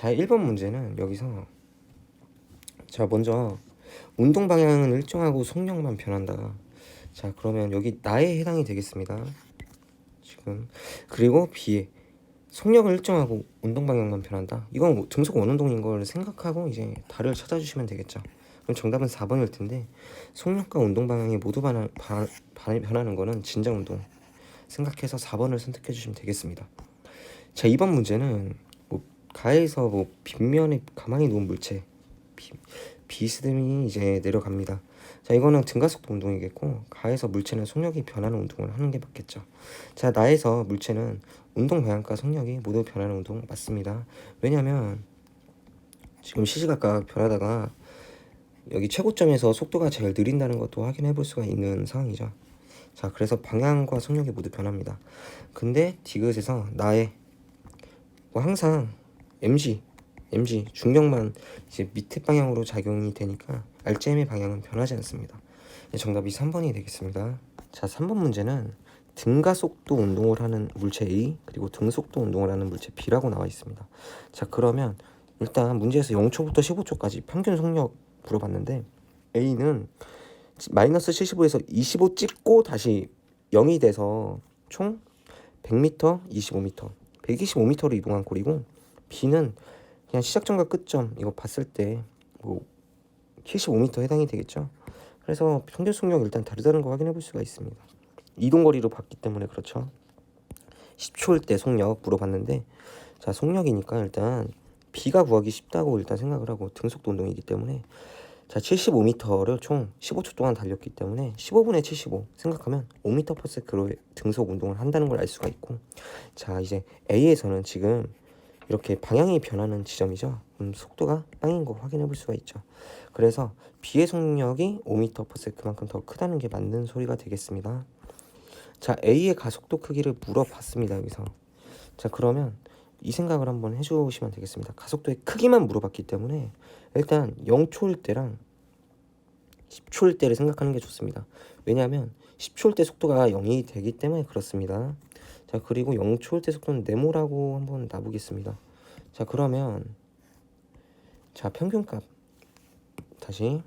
자, 1번 문제는 여기서 자, 먼저 운동 방향은 일정하고 속력만 변한다. 자, 그러면 여기 나에 해당이 되겠습니다. 지금 그리고 B에 속력은 일정하고 운동 방향만 변한다. 이건 등속 원운동인 걸 생각하고 이제 답을 찾아주시면 되겠죠. 그럼 정답은 4번일 텐데 속력과 운동 방향이 모두 변하는 거는 진정 운동 생각해서 4번을 선택해 주시면 되겠습니다. 자, 2번 문제는 가에서 빗면에 가만히 놓은 물체 비스듬히 이제 내려갑니다. 자, 이거는 등가속도 운동이겠고 가에서 물체는 속력이 변하는 운동을 하는 게 맞겠죠. 자, 나에서 물체는 운동 방향과 속력이 모두 변하는 운동 맞습니다. 왜냐면 지금 시시각각 변하다가 여기 최고점에서 속도가 제일 느린다는 것도 확인해 볼 수가 있는 상황이죠. 자, 그래서 방향과 속력이 모두 변합니다. 근데 디귿에서 나의 항상 mg 중력만 이제 밑에 방향으로 작용이 되니까 RGM의 방향은 변하지 않습니다. 정답이 3번이 되겠습니다. 자, 3번 문제는 등가속도 운동을 하는 물체 A 그리고 등속도 운동을 하는 물체 B라고 나와 있습니다. 자, 그러면 일단 문제에서 0초부터 15초까지 평균 속력 물어봤는데 A는 마이너스 75에서 25 찍고 다시 0이 돼서 총 100m, 25m, 125m로 이동한 꼴이고 B는 그냥 시작점과 끝점 이거 봤을 때 75m 해당이 되겠죠. 그래서 평균 속력 일단 다르다는 거 확인해 볼 수가 있습니다. 이동거리로 봤기 때문에 그렇죠. 10초일 때 속력 물어봤는데 자, 속력이니까 일단 B가 구하기 쉽다고 일단 생각을 하고 등속도 운동이기 때문에 자, 75m를 총 15초 동안 달렸기 때문에 15분의 75 생각하면 5m/s로 등속 운동을 한다는 걸 알 수가 있고 자, 이제 A에서는 지금 이렇게 방향이 변하는 지점이죠. 속도가 빵인 거 확인해 볼 수가 있죠. 그래서 B의 속력이 5m/s 그만큼 더 크다는 게 맞는 소리가 되겠습니다. 자, A의 가속도 크기를 물어봤습니다. 여기서 자, 그러면 이 생각을 한번 해주시면 되겠습니다. 가속도의 크기만 물어봤기 때문에 일단 0초일 때랑 10초일 때를 생각하는 게 좋습니다. 왜냐하면 10초일 때 속도가 0이 되기 때문에 그렇습니다. 자, 그리고 0초일 때 속도는 네모라고 한번 놔보겠습니다. 자, 그러면 자, 평균값 다시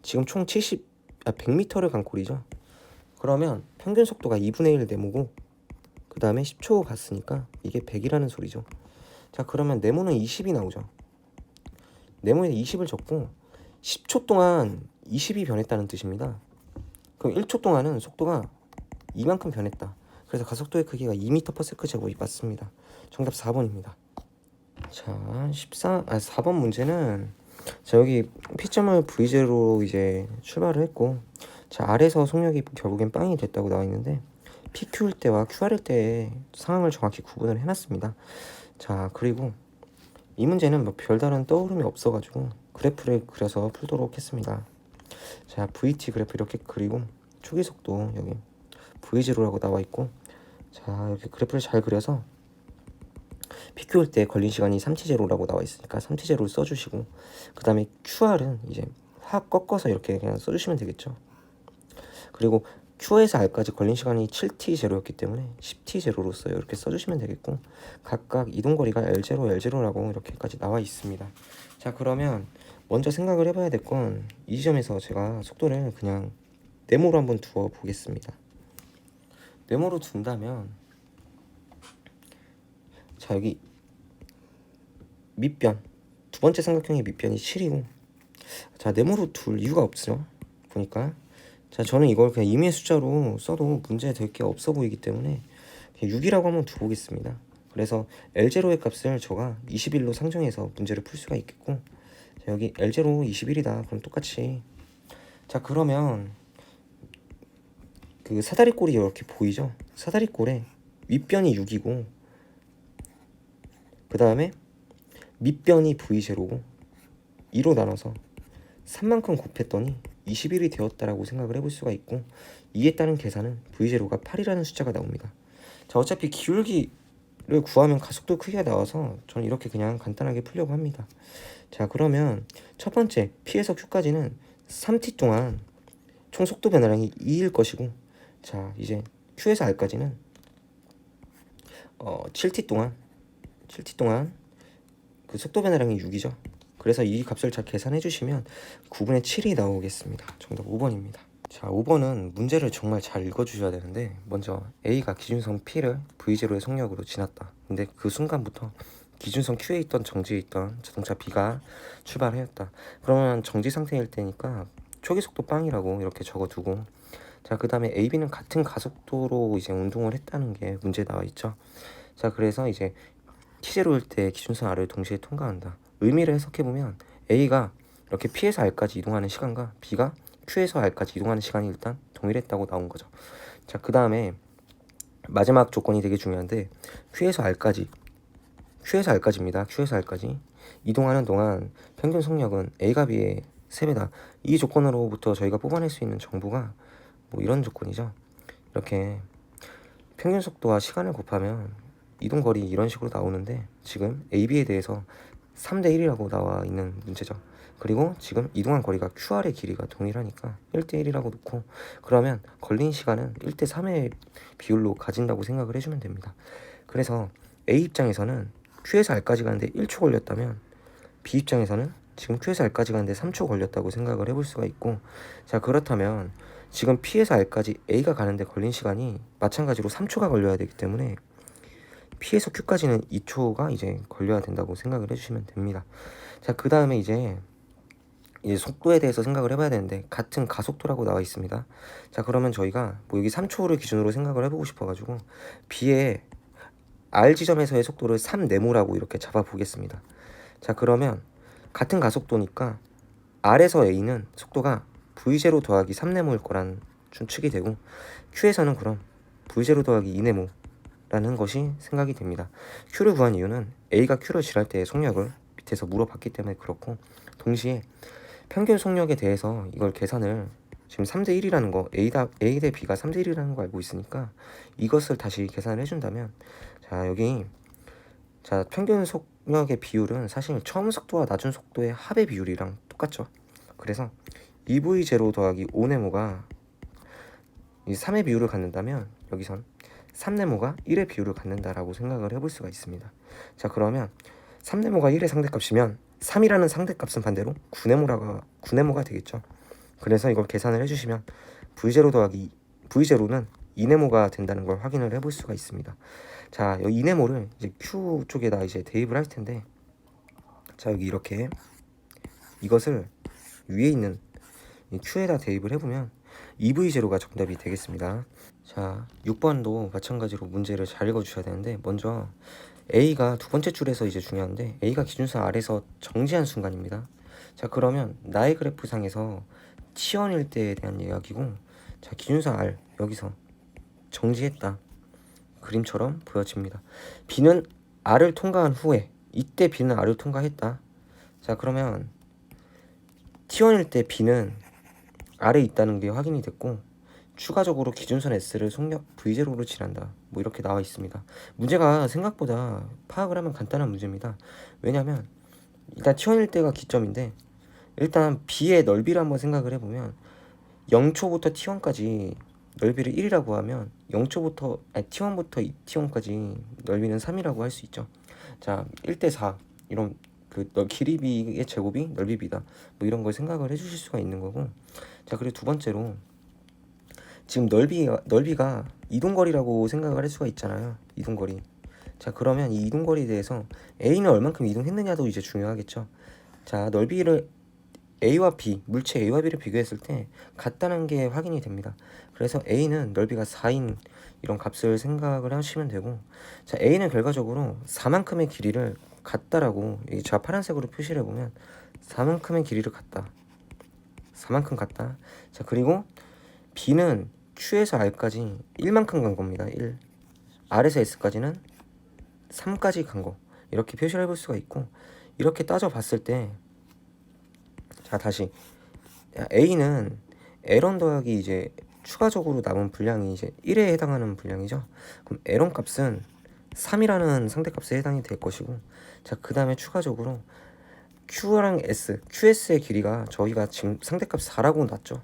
지금 총 100m를 간 꼴이죠. 그러면 평균 속도가 2분의 1 네모고 그 다음에 10초 갔으니까 이게 100이라는 소리죠. 자, 그러면 네모는 20이 나오죠. 네모에 20을 적고 10초 동안 20이 변했다는 뜻입니다. 그럼 1초 동안은 속도가 이만큼 변했다. 그래서 가속도의 크기가 2m/s 제곱이 맞습니다. 정답 4번입니다. 자, 4번 문제는 자, 여기 P점을 V0로 이제 출발을 했고 자, 아래서 속력이 결국엔 빵이 됐다고 나와 있는데 PQ일 때와 QR일 때의 상황을 정확히 구분을 해놨습니다. 자, 그리고 이 문제는 별다른 떠오름이 없어가지고 그래프를 그려서 풀도록 했습니다. 자, VT 그래프 이렇게 그리고 초기 속도 여기 V0라고 나와 있고 자, 이렇게 그래프를 잘 그려서 PQ일 때 걸린 시간이 3t0라고 나와 있으니까 3t0를 써주시고 그 다음에 QR은 이제 확 꺾어서 이렇게 그냥 써주시면 되겠죠. 그리고 Q에서 R까지 걸린 시간이 7t0였기 때문에 10t0로 써요. 이렇게 써주시면 되겠고 각각 이동거리가 L0, L0라고 이렇게까지 나와 있습니다. 자, 그러면 먼저 생각을 해봐야 될 건 이 지점에서 제가 속도를 그냥 네모로 한번 두어 보겠습니다. 네모로 둔다면 자, 여기 밑변 두 번째 삼각형의 밑변이 7이고 자, 네모로 둘 이유가 없죠. 보니까 자, 저는 이걸 그냥 임의의 숫자로 써도 문제 될 게 없어 보이기 때문에 6이라고 한번 두보겠습니다. 그래서 L0의 값을 제가 21로 상정해서 문제를 풀 수가 있겠고 자, 여기 L0 21이다. 그럼 똑같이 자, 그러면 그 사다리꼴이 이렇게 보이죠? 사다리꼴에 윗변이 6이고 그 다음에 밑변이 V0고 2로 나눠서 3만큼 곱했더니 21이 되었다라고 생각을 해볼 수가 있고 이에 따른 계산은 V0가 8이라는 숫자가 나옵니다. 자, 어차피 기울기를 구하면 가속도 크기가 나와서 저는 이렇게 그냥 간단하게 풀려고 합니다. 자, 그러면 첫 번째 P에서 Q까지는 3t 동안 총 속도 변화량이 2일 것이고 자, 이제 Q에서 R까지는 7t 동안 그 속도 변화량이 6이죠. 그래서 이 값을 잘 계산해 주시면 9분의 7이 나오겠습니다. 정답 5번입니다. 자, 5번은 문제를 정말 잘 읽어주셔야 되는데, 먼저 A가 기준선 P를 V0의 속력으로 지났다. 근데 그 순간부터 기준선 Q에 있던 정지에 있던 자동차 B가 출발하였다. 그러면 정지 상태일 때니까 초기 속도 빵이라고 이렇게 적어두고, 자, 그 다음에 A, B는 같은 가속도로 이제 운동을 했다는 게 문제에 나와 있죠. 자, 그래서 이제 T0일 때 기준선 R을 동시에 통과한다. 의미를 해석해보면 A가 이렇게 P에서 R까지 이동하는 시간과 B가 Q에서 R까지 이동하는 시간이 일단 동일했다고 나온 거죠. 자, 그 다음에 마지막 조건이 되게 중요한데, Q에서 R까지입니다. Q에서 R까지 이동하는 동안 평균 속력은 A가 B의 3배다. 이 조건으로부터 저희가 뽑아낼 수 있는 정보가 뭐 이런 조건이죠. 이렇게 평균 속도와 시간을 곱하면 이동거리 이런 식으로 나오는데, 지금 AB에 대해서 3대1이라고 나와 있는 문제죠. 그리고 지금 이동한 거리가 QR의 길이가 동일하니까 1대1이라고 놓고, 그러면 걸린 시간은 1대3의 비율로 가진다고 생각을 해주면 됩니다. 그래서 A 입장에서는 Q에서 R까지 가는데 1초 걸렸다면, B 입장에서는 지금 Q에서 R까지 가는데 3초 걸렸다고 생각을 해볼 수가 있고, 자, 그렇다면 지금 P에서 R까지 A가 가는데 걸린 시간이 마찬가지로 3초가 걸려야 되기 때문에 P에서 Q까지는 2초가 이제 걸려야 된다고 생각을 해주시면 됩니다. 자, 그 다음에 이제 속도에 대해서 생각을 해봐야 되는데, 같은 가속도라고 나와 있습니다. 자, 그러면 저희가 뭐 여기 3초를 기준으로 생각을 해보고 싶어가지고 B의 R 지점에서의 속도를 3네모라고 이렇게 잡아보겠습니다. 자, 그러면 같은 가속도니까 R에서 A는 속도가 V0 더하기 3네모일 거란 추측이 되고, Q에서는 그럼 V0 더하기 2네모라는 것이 생각이 됩니다. Q를 구한 이유는 A가 Q를 지날 때의 속력을 밑에서 물어봤기 때문에 그렇고, 동시에 평균 속력에 대해서 이걸 계산을, 지금 3대1이라는 거, A 대 B가 3대1이라는 거 알고 있으니까 이것을 다시 계산을 해준다면, 자, 여기 자, 평균 속력의 비율은 사실 처음 속도와 낮은 속도의 합의 비율이랑 똑같죠. 그래서 2V0 더하기 5네모가 이 3의 비율을 갖는다면, 여기선 3네모가 1의 비율을 갖는다라고 생각을 해볼 수가 있습니다. 자, 그러면 3네모가 1의 상대값이면 3이라는 상대값은 반대로 9네모가 되겠죠. 그래서 이걸 계산을 해주시면 V0 더하기 V0는 2네모가 된다는 걸 확인을 해볼 수가 있습니다. 자, 여기 2네모를 이제 Q 쪽에다 이제 대입을 할 텐데, 자, 여기 이렇게 이것을 위에 있는 이 Q에다 대입을 해보면 2V0가 정답이 되겠습니다. 자, 6번도 마찬가지로 문제를 잘 읽어주셔야 되는데, 먼저 A가 두 번째 줄에서 이제 중요한데, A가 기준선 R에서 정지한 순간입니다. 자, 그러면 나의 그래프상에서 T1일 때에 대한 이야기고, 자, 기준선 R 여기서 정지했다, 그림처럼 보여집니다. B는 R을 통과한 후에, 이때 B는 R을 통과했다. 자, 그러면 T1일 때 B는 R에 있다는 게 확인이 됐고, 추가적으로 기준선 S를 속력 V0로 지난다, 뭐 이렇게 나와 있습니다. 문제가 생각보다 파악을 하면 간단한 문제입니다. 왜냐면 일단 T1일 때가 기점인데, 일단 B의 넓이를 한번 생각을 해보면 0초부터 T1까지 넓이를 1이라고 하면 T1부터 T1까지 넓이는 3이라고 할 수 있죠. 자, 1대4 이런 길이 B의 제곱이 넓이 B다, 뭐 이런 걸 생각을 해주실 수가 있는 거고. 자, 그리고 두 번째로 지금 넓이가 이동거리라고 생각을 할 수가 있잖아요. 이동거리. 자, 그러면 이 이동거리에 대해서 A는 얼만큼 이동했느냐도 이제 중요하겠죠. 자, 넓이를 A와 B, 물체 A와 B를 비교했을 때 같다는 게 확인이 됩니다. 그래서 A는 넓이가 4인 이런 값을 생각을 하시면 되고, 자, A는 결과적으로 4만큼의 길이를 갔다라고, 여기 제가 파란색으로 표시를 해보면 4만큼의 길이를 갔다, 4만큼 갔다. 자, 그리고 B는 Q에서 R까지 1만큼 간 겁니다. 1. R에서 S까지는 3까지 간 거, 이렇게 표시를 해볼 수가 있고, 이렇게 따져봤을 때, 자, 다시 A는 L1 더하기 이제 추가적으로 남은 분량이 이제 1에 해당하는 분량이죠. 그럼 L1 값은 3이라는 상대값에 해당이 될 것이고, 자, 그 다음에 추가적으로 Q랑 S, QS의 길이가 저희가 지금 상대값 4라고 놨죠.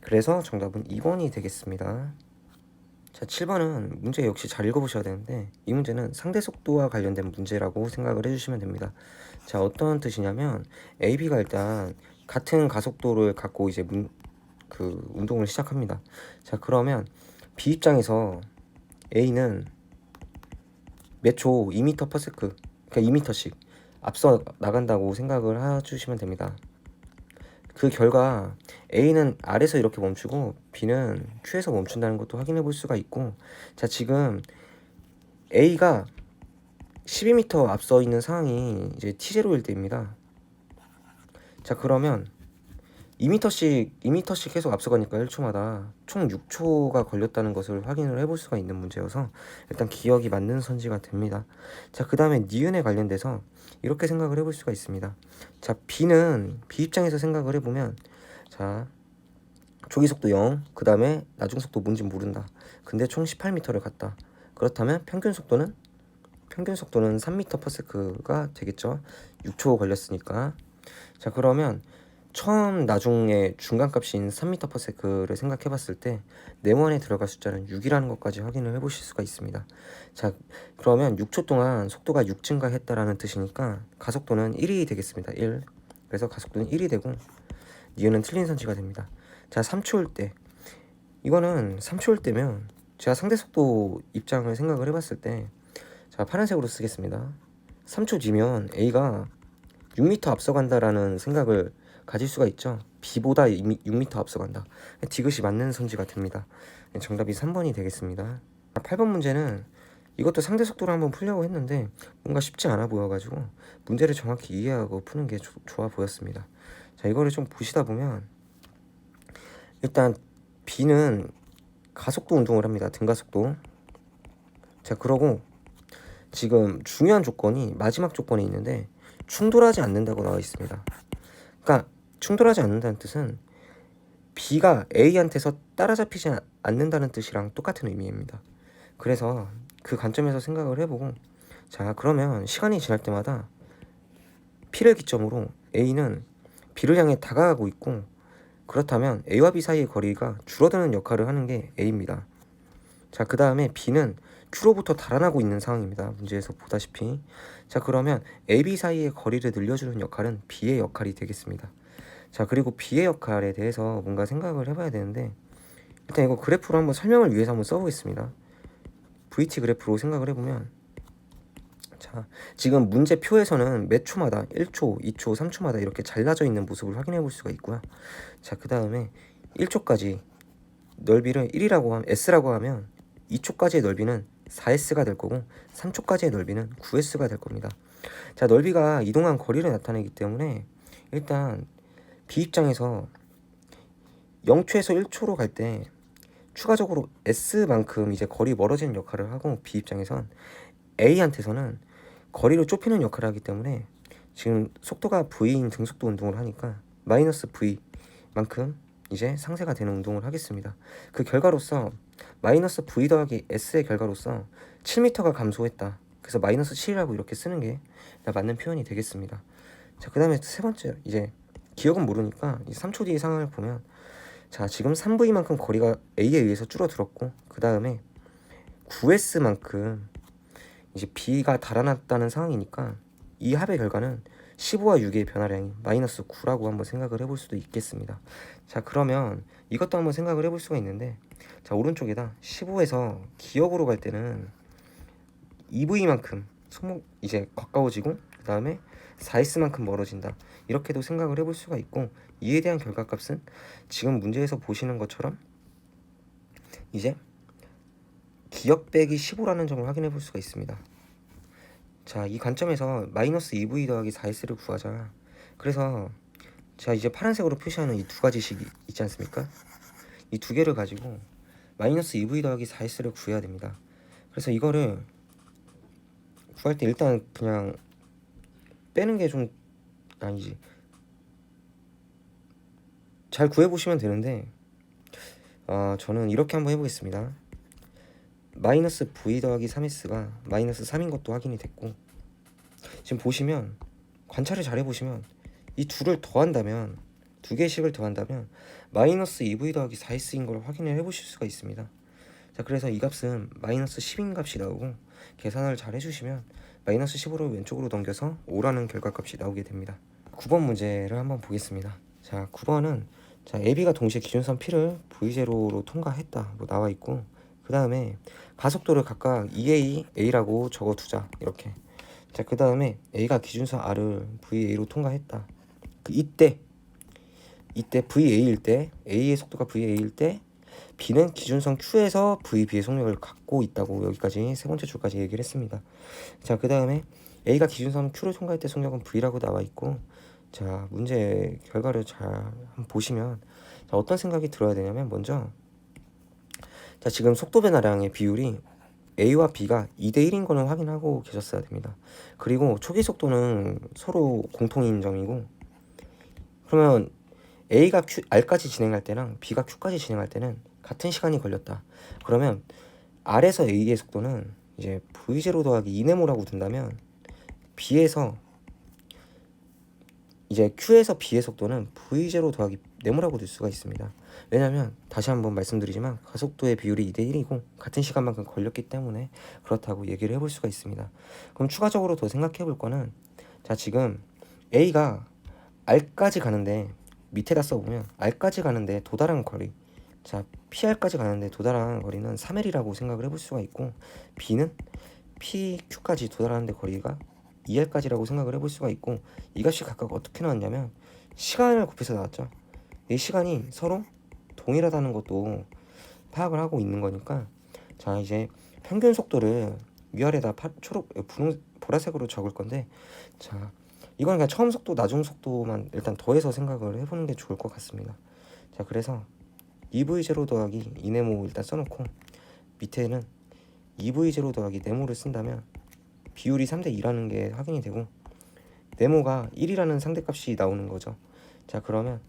그래서 정답은 2번이 되겠습니다. 자, 7번은 문제 역시 잘 읽어보셔야 되는데 이 문제는 상대 속도와 관련된 문제라고 생각을 해주시면 됩니다. 자, 어떤 뜻이냐면 AB가 일단 같은 가속도를 갖고 이제 운동을 시작합니다. 자, 그러면 B 입장에서 A는 몇 초 2m/s, 그러니까 2m씩 앞서 나간다고 생각을 해주시면 됩니다. 그 결과 A는 R에서 이렇게 멈추고 B는 Q에서 멈춘다는 것도 확인해 볼 수가 있고, 자, 지금 A가 12m 앞서 있는 상황이 이제 T0일 때입니다. 자, 그러면 2m씩 계속 앞서가니까 1초마다 총 6초가 걸렸다는 것을 확인을 해볼 수가 있는 문제여서 일단 기억이 맞는 선지가 됩니다. 자, 그 다음에 니은에 관련돼서 이렇게 생각을 해볼 수가 있습니다. 자, B는 B 입장에서 생각을 해보면, 자, 초기속도 0, 그 다음에 나중속도 뭔지 모른다. 근데 총 18m를 갔다. 그렇다면 평균속도는 3m/s가 되겠죠. 6초 걸렸으니까. 자, 그러면 처음 나중에 중간값인 3m/s를 생각해 봤을 때 네모안에 들어갈 숫자는 6이라는 것까지 확인을 해 보실 수가 있습니다. 자, 그러면 6초 동안 속도가 6 증가했다라는 뜻이니까 가속도는 1이 되겠습니다. 1. 그래서 가속도는 1이 되고 니은은 틀린 선지가 됩니다. 자, 3초일 때, 이거는 3초일 때면 제가 상대 속도 입장을 생각을 해 봤을 때, 자, 파란색으로 쓰겠습니다. 3초 뒤면 A가 6m 앞서간다라는 생각을 가질 수가 있죠. B보다 6m 앞서간다. 디귿이 맞는 선지가 됩니다. 정답이 3번이 되겠습니다. 8번 문제는 이것도 상대 속도로 한번 풀려고 했는데 뭔가 쉽지 않아 보여가지고 문제를 정확히 이해하고 푸는 게 좋아 보였습니다. 자, 이거를 좀 보시다 보면 일단 B는 가속도 운동을 합니다. 등가속도. 자, 그러고 지금 중요한 조건이 마지막 조건에 있는데 충돌하지 않는다고 나와 있습니다. 그러니까 충돌하지 않는다는 뜻은 B가 A한테서 따라잡히지 않는다는 뜻이랑 똑같은 의미입니다. 그래서 그 관점에서 생각을 해보고, 자, 그러면 시간이 지날 때마다 P를 기점으로 A는 B를 향해 다가가고 있고, 그렇다면 A와 B 사이의 거리가 줄어드는 역할을 하는 게 A입니다. 자, 그 다음에 B는 Q로부터 달아나고 있는 상황입니다. 문제에서 보다시피. 자, 그러면 A, B 사이의 거리를 늘려주는 역할은 B의 역할이 되겠습니다. 자, 그리고 B의 역할에 대해서 뭔가 생각을 해봐야 되는데 일단 이거 그래프로 한번 설명을 위해서 한번 써보겠습니다. VT 그래프로 생각을 해보면, 자, 지금 문제표에서는 몇 초마다 1초, 2초, 3초마다 이렇게 잘라져 있는 모습을 확인해 볼 수가 있고요. 자, 그 다음에 1초까지 넓이를 1이라고 하면 S라고 하면 2초까지의 넓이는 4S가 될 거고 3초까지의 넓이는 9S가 될 겁니다. 자, 넓이가 이동한 거리를 나타내기 때문에 일단 B 입장에서 0초에서 1초로 갈 때 추가적으로 S만큼 이제 거리 멀어지는 역할을 하고, B 입장에선 A한테서는 거리를 좁히는 역할을 하기 때문에 지금 속도가 V인 등속도 운동을 하니까 마이너스 V만큼 이제 상쇄가 되는 운동을 하겠습니다. 그 결과로서 마이너스 V 더하기 S의 결과로서 7m가 감소했다. 그래서 마이너스 7이라고 이렇게 쓰는 게 맞는 표현이 되겠습니다. 자, 그 다음에 세 번째, 이제 기억은 모르니까 이 3초 뒤의 상황을 보면, 자, 지금 3V만큼 거리가 A에 의해서 줄어들었고 그 다음에 9S만큼 이제 B가 달아났다는 상황이니까 이 합의 결과는 15와 6의 변화량이 마이너스 9라고 한번 생각을 해볼 수도 있겠습니다. 자, 그러면 이것도 한번 생각을 해볼 수가 있는데, 자, 오른쪽에다 15에서 기억으로 갈 때는 2V만큼 손목 이제 가까워지고 그 다음에 4S만큼 멀어진다, 이렇게도 생각을 해볼 수가 있고, 이에 대한 결과값은 지금 문제에서 보시는 것처럼 이제 기억 빼기 15라는 점을 확인해 볼 수가 있습니다. 자, 이 관점에서 마이너스 2V 더하기 4S를 구하자. 그래서 제가 이제 파란색으로 표시하는 이 두 가지식이 있지 않습니까? 이 두 개를 가지고 마이너스 2V 더하기 4S를 구해야 됩니다. 그래서 이거를 구할 때 일단 그냥 빼는 게 좀 아니지, 잘 구해보시면 되는데 저는 이렇게 한번 해보겠습니다. 마이너스 V 더하기 3S가 마이너스 3인 것도 확인이 됐고, 지금 보시면 관찰을 잘 해보시면 이 둘을 더한다면, 두 개씩을 더한다면 마이너스 2V 더하기 4S인 걸 확인을 해보실 수가 있습니다. 자, 그래서 이 값은 마이너스 10인 값이 나오고 계산을 잘 해주시면 마이너스 10으로 왼쪽으로 넘겨서 5라는 결과값이 나오게 됩니다. 9번 문제를 한번 보겠습니다. 자, 9번은 자, AB가 동시에 기준선 P를 V0로 통과했다 뭐 나와 있고, 그 다음에 가속도를 각각 2A, A라고 적어두자 이렇게. 자, 그 다음에 A가 기준선 R을 VA로 통과했다. 이때 VA일 때, A의 속도가 VA일 때 B는 기준선 Q에서 VB의 속력을 갖고 있다고 여기까지 세 번째 줄까지 얘기를 했습니다. 자, 그 다음에 A가 기준선 Q를 통과할 때 속력은 V라고 나와 있고, 자, 문제 결과를 잘 한번 보시면 자, 어떤 생각이 들어야 되냐면, 먼저 자, 지금 속도 변화량의 비율이 A와 B가 2대 1인 거는 확인하고 계셨어야 됩니다. 그리고 초기 속도는 서로 공통인 점이고, 그러면 A가 R까지 진행할 때랑 B가 Q까지 진행할 때는 같은 시간이 걸렸다. 그러면 R에서 A의 속도는 이제 V0 더하기 2네모라고 둔다면 B에서 이제 Q에서 B의 속도는 V0 더하기 네모라고 둘 수가 있습니다. 왜냐면 다시 한번 말씀드리지만 가속도의 비율이 2대 1이고 같은 시간만큼 걸렸기 때문에 그렇다고 얘기를 해볼 수가 있습니다. 그럼 추가적으로 더 생각해 볼 거는, 자, 지금 A가 R까지 가는데 밑에다 써보면 R까지 가는데 도달한 거리, 자, PR까지 가는데 도달한 거리는 3L이라고 생각을 해볼 수가 있고, B는 PQ까지 도달하는데 거리가 2R까지라고 생각을 해볼 수가 있고, 이 값이 각각 어떻게 나왔냐면 시간을 곱해서 나왔죠. 이 시간이 서로 동일하다는 것도 파악을 하고 있는 거니까, 자, 이제 평균 속도를 위아래다 보라색으로 적을 건데, 자, 이건 그냥 처음 속도, 나중 속도만 일단 더해서 생각을 해보는 게 좋을 것 같습니다. 자, 그래서 2V0 더하기 2네모 일단 써놓고, 밑에는 2V0 더하기 네모를 쓴다면 비율이 3대 2라는 게 확인이 되고, 네모가 1이라는 상대값이 나오는 거죠. 자, 그러면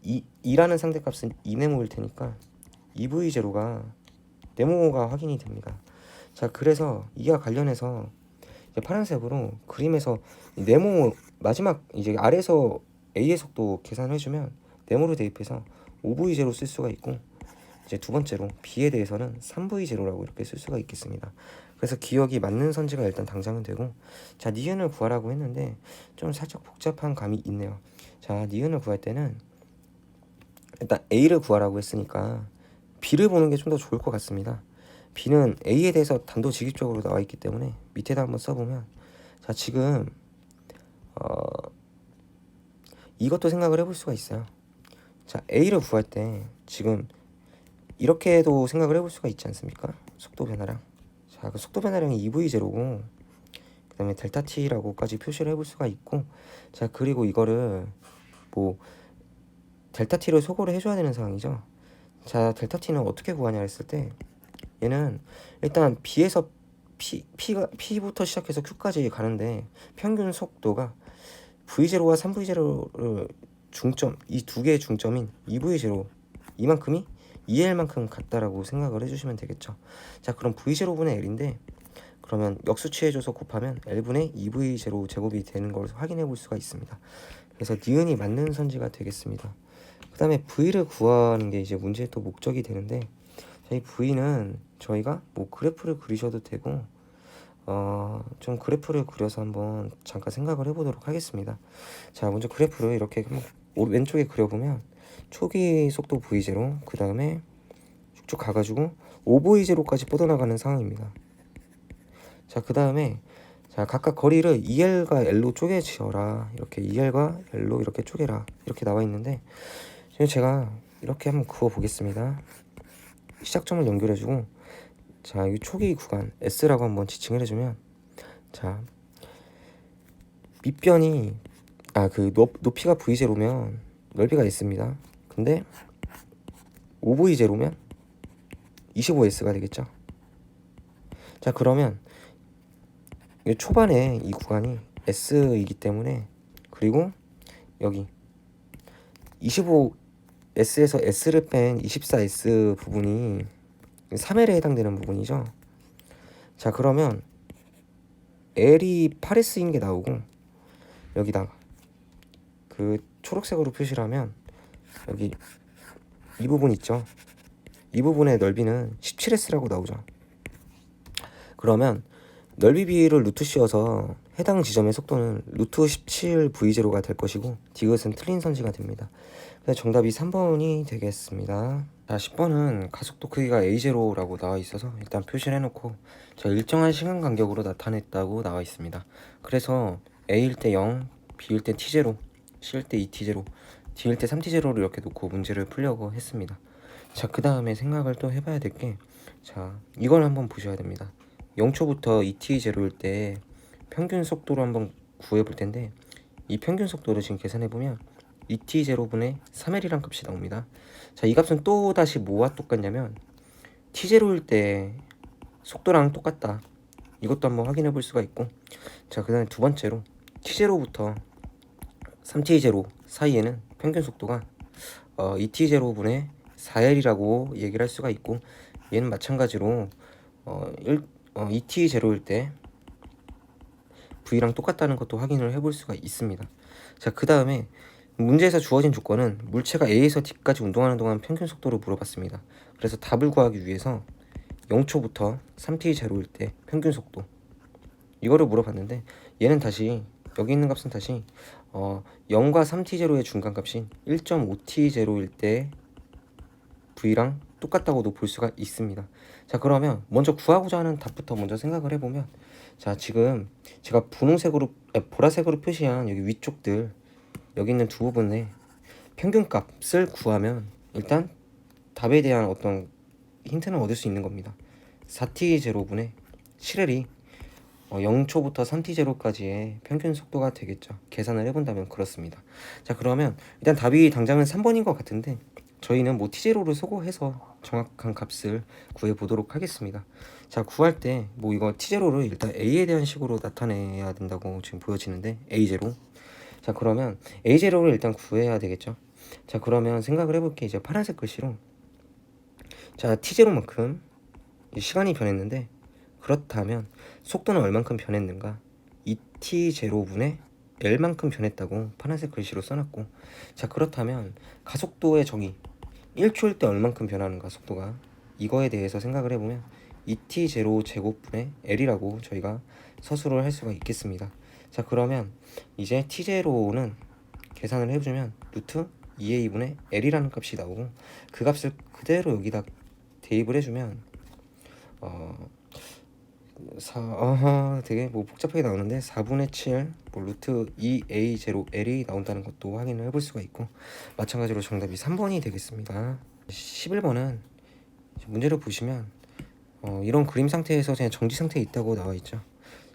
2라는 상대값은 2네모일 테니까 2V0가 네모가 확인이 됩니다. 자, 그래서 이와 관련해서 이제 파란색으로 그림에서 네모 마지막 이제 아래에서 A의 속도 계산을 해주면 네모를 대입해서 5V0 쓸 수가 있고, 이제 두 번째로 B에 대해서는 3V0라고 이렇게 쓸 수가 있겠습니다. 그래서 기억이 맞는 선지가 일단 당장은 되고, 자, 니은을 구하라고 했는데 좀 살짝 복잡한 감이 있네요. 자, 니은을 구할 때는 일단 A를 구하라고 했으니까 B를 보는 게 좀 더 좋을 것 같습니다. B는 A에 대해서 단도직입적으로 나와 있기 때문에 밑에다 한번 써보면, 자, 지금 이것도 생각을 해볼 수가 있어요. 자, A를 구할 때 지금 이렇게도 생각을 해볼 수가 있지 않습니까? 속도 변화량. 자, 그 속도 변화량이 2V0고 그 다음에 델타 T라고까지 표시를 해볼 수가 있고, 자, 그리고 이거를 뭐 델타 T를 소거를 해줘야 되는 상황이죠. 자, 델타 T는 어떻게 구하냐 했을 때, 얘는 일단 B에서 P부터 시작해서 Q까지 가는데 평균 속도가 V0와 3V0를 중점, 이 두 개의 중점인 2V0 이만큼이 2L만큼 같다라고 생각을 해주시면 되겠죠. 자, 그럼 V0분의 L인데, 그러면 역수 취해줘서 곱하면 L분의 2V0 제곱이 되는 걸 확인해 볼 수가 있습니다. 그래서 니은이 맞는 선지가 되겠습니다. 그 다음에 V를 구하는 게 이제 문제의 또 목적이 되는데, 자, 이 V는 저희가 뭐 그래프를 그리셔도 되고 좀 그래프를 그려서 한번 잠깐 생각을 해보도록 하겠습니다. 자, 먼저 그래프를 이렇게 왼쪽에 그려보면 초기 속도 V0, 그 다음에 쭉쭉 가가지고 5V0까지 뻗어나가는 상황입니다. 자, 그 다음에 자, 각각 거리를 2L과 L로 쪼개 지어라, 이렇게 2L과 L로 이렇게 쪼개라, 이렇게 나와 있는데, 지금 제가 이렇게 한번 그어 보겠습니다. 시작점을 연결해주고, 자, 이 초기 구간 S라고 한번 지칭을 해주면, 자, 밑변이 그 높이가 V0면 넓이가 S입니다. 근데 5V0면 25S가 되겠죠. 자, 그러면 초반에 이 구간이 S이기 때문에, 그리고 여기 25S에서 S를 뺀 24S 부분이 3L에 해당되는 부분이죠. 자, 그러면 L이 8S인 게 나오고, 여기다가 그 초록색으로 표시를 하면 여기 이 부분 있죠. 이 부분의 넓이는 17S라고 나오죠. 그러면 넓이 비를 루트 씌워서 해당 지점의 속도는 루트 17V0가 될 것이고 디귿은 틀린 선지가 됩니다. 그래서 정답이 3번이 되겠습니다. 자, 10번은 가속도 크기가 A0라고 나와 있어서 일단 표시를 해놓고 일정한 시간 간격으로 나타냈다고 나와 있습니다. 그래서 A일 때 0, B일 때 T0, C일 때 2T0, D일 때 3T0를 이렇게 놓고 문제를 풀려고 했습니다. 자, 그 다음에 생각을 또 해봐야 될 게, 자, 이걸 한번 보셔야 됩니다. 0초부터 2T0일 때 평균 속도로 한번 구해 볼 텐데, 이 평균 속도를 지금 계산해 보면 2T0분의 3L이란 값이 나옵니다. 자, 이 값은 또 다시 뭐와 똑같냐면 T0일 때 속도랑 똑같다. 이것도 한번 확인해 볼 수가 있고, 자, 그 다음에 두 번째로 T0부터 3T0 사이에는 평균 속도가 2T0분의 4L이라고 얘기를 할 수가 있고, 얘는 마찬가지로 2T0일 때 V랑 똑같다는 것도 확인을 해볼 수가 있습니다. 자, 그 다음에 문제에서 주어진 조건은 물체가 A에서 D까지 운동하는 동안 평균 속도를 물어봤습니다. 그래서 답을 구하기 위해서 0초부터 3T0일 때 평균 속도 이거를 물어봤는데, 얘는 다시 여기 있는 값은 다시 0과 3T0의 중간값인 1.5T0일 때 V랑 똑같다고도 볼 수가 있습니다. 자, 그러면 먼저 구하고자 하는 답부터 먼저 생각을 해보면, 자, 지금 제가 보라색으로 표시한 여기 위쪽들, 여기 있는 두 부분의 평균 값을 구하면 일단 답에 대한 어떤 힌트는 얻을 수 있는 겁니다. 4T0분의 7L이 0초부터 3T0까지의 평균 속도가 되겠죠. 계산을 해본다면 그렇습니다. 자, 그러면 일단 답이 당장은 3번인 것 같은데, 저희는 뭐 T0를 소거해서 정확한 값을 구해보도록 하겠습니다. 자, 구할 때 뭐 이거 T0를 일단 A에 대한 식으로 나타내야 된다고 지금 보여지는데, A0. 자, 그러면 A0를 일단 구해야 되겠죠. 자, 그러면 생각을 해볼게. 이제 파란색 글씨로, 자, T0만큼 시간이 변했는데, 그렇다면 속도는 얼만큼 변했는가? 2T0분의 L만큼 변했다고 파란색 글씨로 써놨고, 자, 그렇다면 가속도의 정의 1초일 때 얼만큼 변하는가 속도가, 이거에 대해서 생각을 해보면 2T0 제곱분의 L이라고 저희가 서술을 할 수가 있겠습니다. 자, 그러면 이제 T0는 계산을 해주면 루트 2A분의 L이라는 값이 나오고, 그 값을 그대로 여기다 대입을 해주면 되게 뭐 복잡하게 나오는데 4분의 7 뭐 루트 2A0L이 나온다는 것도 확인을 해볼 수가 있고, 마찬가지로 정답이 3번이 되겠습니다. 11번은 문제를 보시면 이런 그림 상태에서 그냥 정지 상태에 있다고 나와 있죠.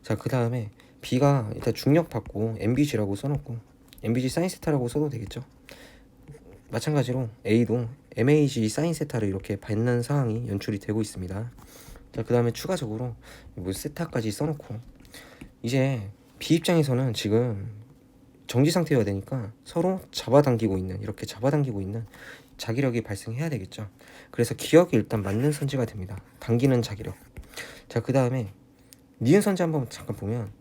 자, 그 다음에 B가 일단 중력 받고 MBG라고 써놓고 MBG 사인 세타라고 써도 되겠죠. 마찬가지로 A도 MAG 사인 세타를 이렇게 받는 상황이 연출이 되고 있습니다. 자, 그 다음에 추가적으로 뭐 세타까지 써놓고, 이제 B 입장에서는 지금 정지 상태여야 되니까 서로 이렇게 잡아당기고 있는 자기력이 발생해야 되겠죠. 그래서 기억이 일단 맞는 선지가 됩니다. 당기는 자기력. 자, 그 다음에 니은 선지 한번 잠깐 보면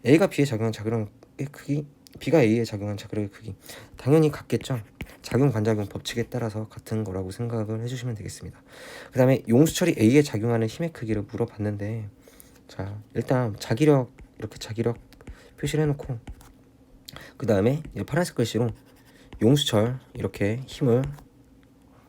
A가 B에 작용한 자기력의 크기, B가 A에 작용한 자기력의 크기 당연히 같겠죠. 작용 반작용 법칙에 따라서 같은 거라고 생각을 해주시면 되겠습니다. 그 다음에 용수철이 A에 작용하는 힘의 크기를 물어봤는데, 자, 일단 자기력 이렇게 자기력 표시를 해놓고, 그 다음에 파란색 글씨로 용수철 이렇게 힘을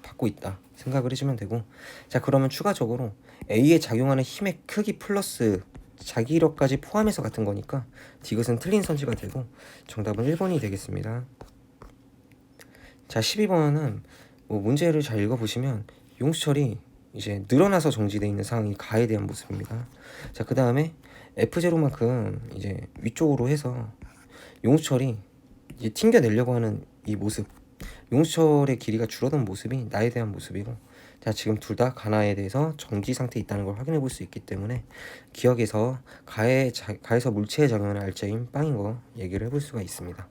받고 있다 생각을 해주면 되고, 자, 그러면 추가적으로 A에 작용하는 힘의 크기 플러스 자기력까지 포함해서 같은 거니까 디귿은 틀린 선지가 되고 정답은 1번이 되겠습니다. 자, 12번은 뭐 문제를 잘 읽어보시면 용수철이 이제 늘어나서 정지되어 있는 상황이 가에 대한 모습입니다. 자, 그 다음에 F0만큼 이제 위쪽으로 해서 용수철이 이제 튕겨내려고 하는 이 모습, 용수철의 길이가 줄어든 모습이 나에 대한 모습이고, 자, 지금 둘 다 가나에 대해서 정지 상태에 있다는 걸 확인해 볼 수 있기 때문에 기억에서 가에서 물체에 작용하는 알짜인 빵인 거 얘기를 해볼 수가 있습니다.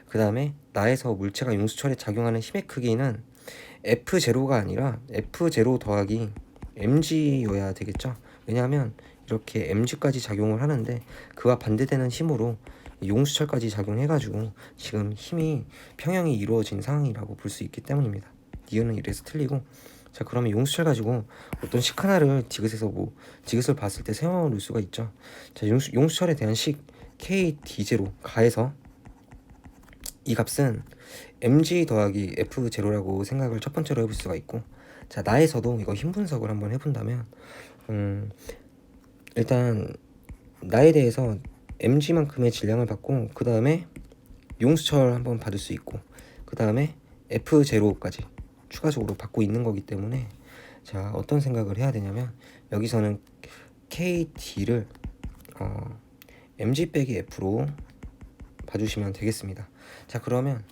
그 다음에 나에서 물체가 용수철에 작용하는 힘의 크기는 F0가 아니라 F0 더하기 mg여야 되겠죠. 왜냐하면 이렇게 mg까지 작용을 하는데 그와 반대되는 힘으로 용수철까지 작용해가지고 지금 힘이 평형이 이루어진 상황이라고 볼 수 있기 때문입니다. 니은은 이래서 틀리고, 자 그러면 용수철 가지고 어떤 식 하나를 디귿에서 디귿을 봤을 때 세워놓을 수가 있죠. 자 용수철에 대한 식 KD0 가해서 이 값은 mg 더하기 f0라고 생각을 첫 번째로 해볼 수가 있고, 자 나에서도 이거 힘 분석을 한번 해본다면 일단 나에 대해서 mg만큼의 질량을 받고 그 다음에 용수철 한번 받을 수 있고 그 다음에 f0까지 추가적으로 받고 있는 거기 때문에, 자 어떤 생각을 해야 되냐면 여기서는 KD를 mg 빼기 f로 봐주시면 되겠습니다. 자 그러면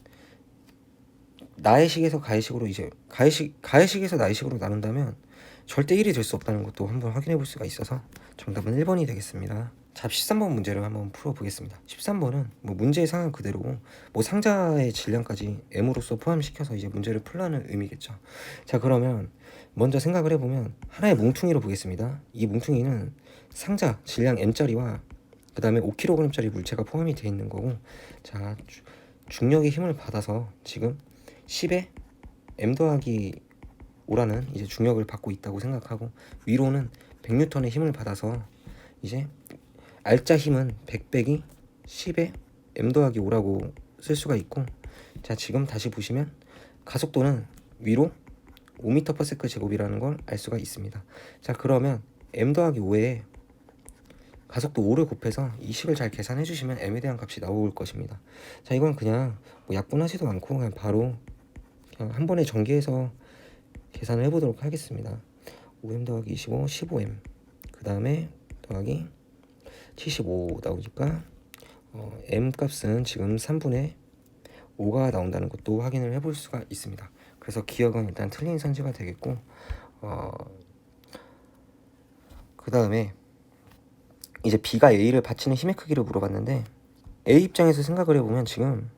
나의 식에서 가의 식으로 이제 가의 식에서 나의 식으로 나눈다면 절대 1이 될 수 없다는 것도 한번 확인해 볼 수가 있어서 정답은 1번이 되겠습니다. 자 13번 문제를 한번 풀어보겠습니다. 13번은 문제의 상황 그대로고 상자의 질량까지 m으로써 포함시켜서 이제 문제를 풀라는 의미겠죠. 자 그러면 먼저 생각을 해보면 하나의 뭉퉁이로 보겠습니다. 이 뭉퉁이는 상자 질량 m짜리와 그 다음에 5kg짜리 물체가 포함이 되어 있는 거고, 자 중력의 힘을 받아서 지금 10에 m 더하기 5라는 이제 중력을 받고 있다고 생각하고, 위로는 100N의 힘을 받아서 이제 알짜 힘은 100 빼기 10에 m 더하기 5라고 쓸 수가 있고, 자 지금 다시 보시면 가속도는 위로 5m/s 제곱이라는 걸 알 수가 있습니다. 자 그러면 m 더하기 5에 가속도 5를 곱해서 이 식을 잘 계산해 주시면 m에 대한 값이 나올 것입니다. 자 이건 그냥 약분하지도 않고 그냥 바로 그냥 한 번에 전개해서 계산을 해보도록 하겠습니다. 5m 더하기 25, 15m 그 다음에 더하기 75 나오니까 m 값은 지금 3분의 5가 나온다는 것도 확인을 해볼 수가 있습니다. 그래서 기억은 일단 틀린 선지가 되겠고, 그 다음에 이제 B가 A를 받치는 힘의 크기를 물어봤는데, A 입장에서 생각을 해보면 지금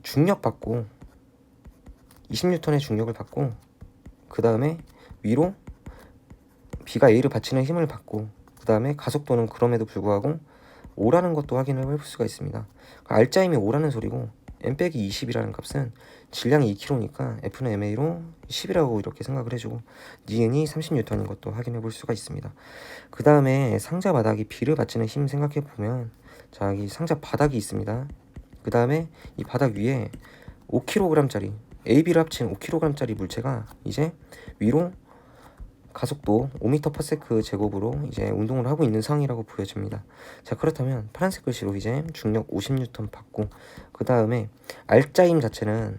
중력 받고 20N의 중력을 받고 그 다음에 위로 B가 A를 받치는 힘을 받고 그 다음에 가속도는 그럼에도 불구하고 5라는 것도 확인을 해볼 수가 있습니다. 알짜임이 5라는 소리고 m 빼기 20이라는 값은 질량이 2kg니까 f는 ma로 10이라고 이렇게 생각을 해주고 니은이 30N인 것도 확인해 볼 수가 있습니다. 그 다음에 상자 바닥이 B를 받치는 힘 생각해 보면, 자 여기 상자 바닥이 있습니다. 그 다음에 이 바닥 위에 5kg짜리 AB를 합친 5kg짜리 물체가 이제 위로 가속도 5m/s 제곱으로 이제 운동을 하고 있는 상황이라고 보여집니다. 자 그렇다면 파란색 글씨로 이제 중력 50N 받고 그 다음에 알짜임 자체는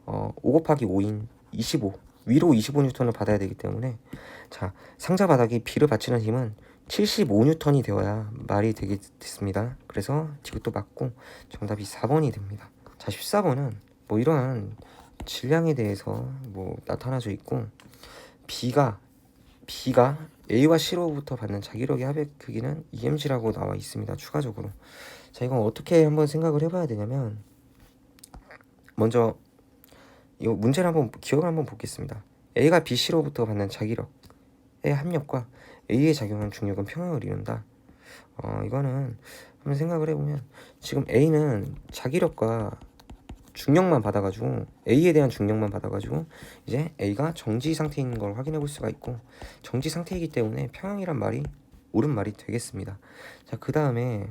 5 곱하기 5인 25 위로 25N을 받아야 되기 때문에, 자 상자 바닥이 B를 받치는 힘은 75N이 되어야 말이 되겠습니다. 그래서 디귿도 맞고 정답이 4번이 됩니다. 자 14번은 이러한 질량에 대해서 나타나져 있고, B가 A와 C로부터 받는 자기력의 합의 크기는 EMG라고 나와 있습니다. 추가적으로. 자 이건 어떻게 한번 생각을 해봐야 되냐면, 먼저 이 문제를 한번 기억을 한번 보겠습니다. A가 B, C로부터 받는 자기력의 합력과 A의 작용한 중력은 평행을 이룬다. 이거는 한번 생각을 해보면 지금 A는 자기력과 중력만 받아가지고 A에 대한 중력만 받아가지고 이제 A가 정지 상태인 걸 확인해 볼 수가 있고, 정지 상태이기 때문에 평형이란 말이 옳은 말이 되겠습니다. 자 그 다음에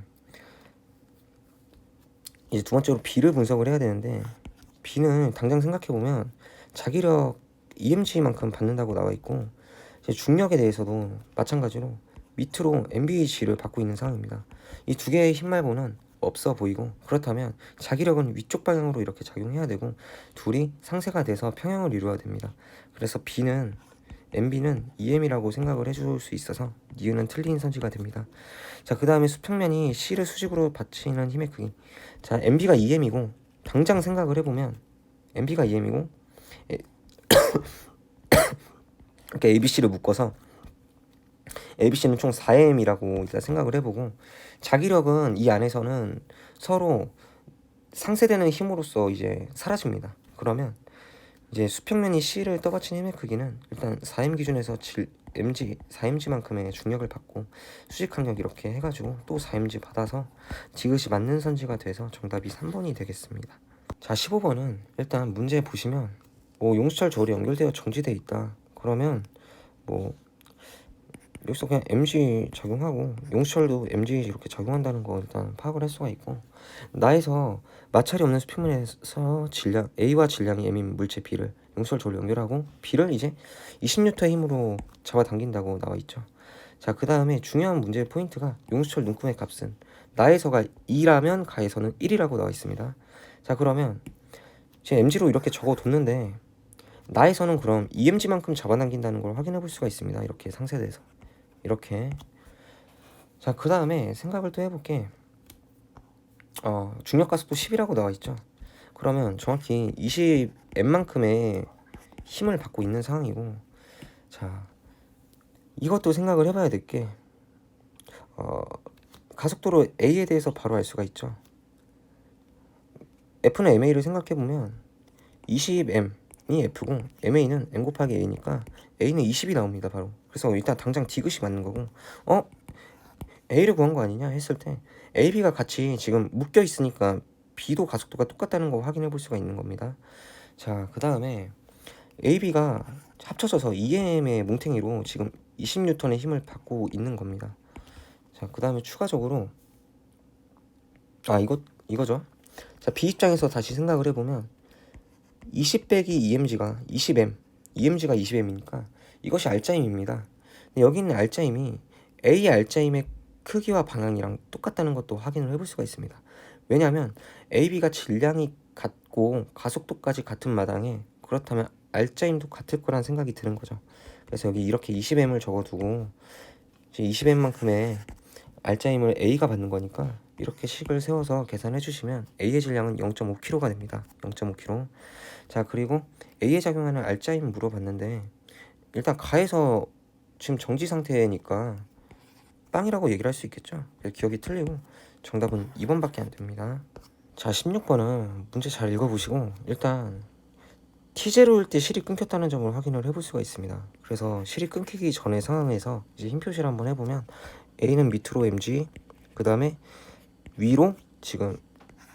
이제 두 번째로 B를 분석을 해야 되는데, B는 당장 생각해 보면 자기력 EMG만큼 받는다고 나와 있고, 이제 중력에 대해서도 마찬가지로 밑으로 MBH를 받고 있는 상황입니다. 이 두 개의 힘 말고는 없어 보이고, 그렇다면 자기력은 위쪽 방향으로 이렇게 작용해야 되고 둘이 상쇄가 돼서 평형을 이루어야 됩니다. 그래서 MB는 EM이라고 생각을 해줄 수 있어서 니은은 틀린 선지가 됩니다. 자 그 다음에 수평면이 C를 수직으로 받치는 힘의 크기, 자 MB가 EM이고 당장 생각을 해보면 MB가 EM이고 이렇게 ABC를 묶어서 ABC는 총 4M이라고 일단 생각을 해보고, 자기력은 이 안에서는 서로 상쇄되는 힘으로써 이제 사라집니다. 그러면 이제 수평면이 C를 떠받친 힘의 크기는 일단 4M 기준에서 MG 4MG만큼의 중력을 받고 수직 항력 이렇게 해가지고 또 4MG 받아서 디귿이 맞는 선지가 돼서 정답이 3번이 되겠습니다. 자 15번은 일단 문제 보시면 뭐 용수철 저울이 연결되어 정지되어 있다. 그러면 뭐 여기서 그냥 mg 작용하고 용수철도 mg 이렇게 작용한다는 거 일단 파악을 할 수가 있고, 나에서 마찰이 없는 수평면에서 질량 A와 질량이 m인 물체 B를 용수철 저울로 연결하고 B를 이제 20N의 힘으로 잡아당긴다고 나와 있죠. 자 그 다음에 중요한 문제의 포인트가 용수철 눈금의 값은 나에서가 2라면 가에서는 1이라고 나와 있습니다. 자 그러면 지금 mg로 이렇게 적어뒀는데 나에서는 그럼 EMG만큼 잡아당긴다는 걸 확인해 볼 수가 있습니다. 이렇게 상세돼서 이렇게. 자 그 다음에 생각을 또 해볼게. 중력가속도 10이라고 나와 있죠. 그러면 정확히 20m만큼의 힘을 받고 있는 상황이고, 자 이것도 생각을 해봐야 될 게 가속도로 A에 대해서 바로 알 수가 있죠. F는 MA를 생각해보면 20m이 F고 MA는 M 곱하기 A니까 A는 20이 나옵니다 바로. 그래서 일단 당장 디귿이 맞는 거고, A를 구한 거 아니냐 했을 때 AB가 같이 지금 묶여 있으니까 B도 가속도가 똑같다는 거 확인해 볼 수가 있는 겁니다. 자 그 다음에 AB가 합쳐져서 EM의 뭉탱이로 지금 20N의 힘을 받고 있는 겁니다. 자 그 다음에 추가적으로 이거죠. 자 B 입장에서 다시 생각을 해보면 20 빼기 EMG가 20M, EMG가 20M이니까 이것이 R자임입니다. 여기 있는 R자임이 A R자임의 크기와 방향이랑 똑같다는 것도 확인을 해볼 수가 있습니다. 왜냐하면 AB가 질량이 같고 가속도까지 같은 마당에, 그렇다면 R자임도 같을 거란 생각이 드는 거죠. 그래서 여기 이렇게 20M을 적어두고 20M만큼의 R자임을 A가 받는 거니까 이렇게 식을 세워서 계산해 주시면 A의 질량은 0.5kg가 됩니다. 0.5kg. 자 그리고 A에 작용하는 R자임 물어봤는데 일단 가에서 지금 정지 상태니까 빵이라고 얘기를 할 수 있겠죠. 기억이 틀리고 정답은 2번밖에 안 됩니다. 자 16번은 문제 잘 읽어보시고 일단 T0일 때 실이 끊겼다는 점을 확인을 해볼 수가 있습니다. 그래서 실이 끊기기 전의 상황에서 이제 힘 표시를 한번 해보면 A는 밑으로 mg, 그 다음에 위로 지금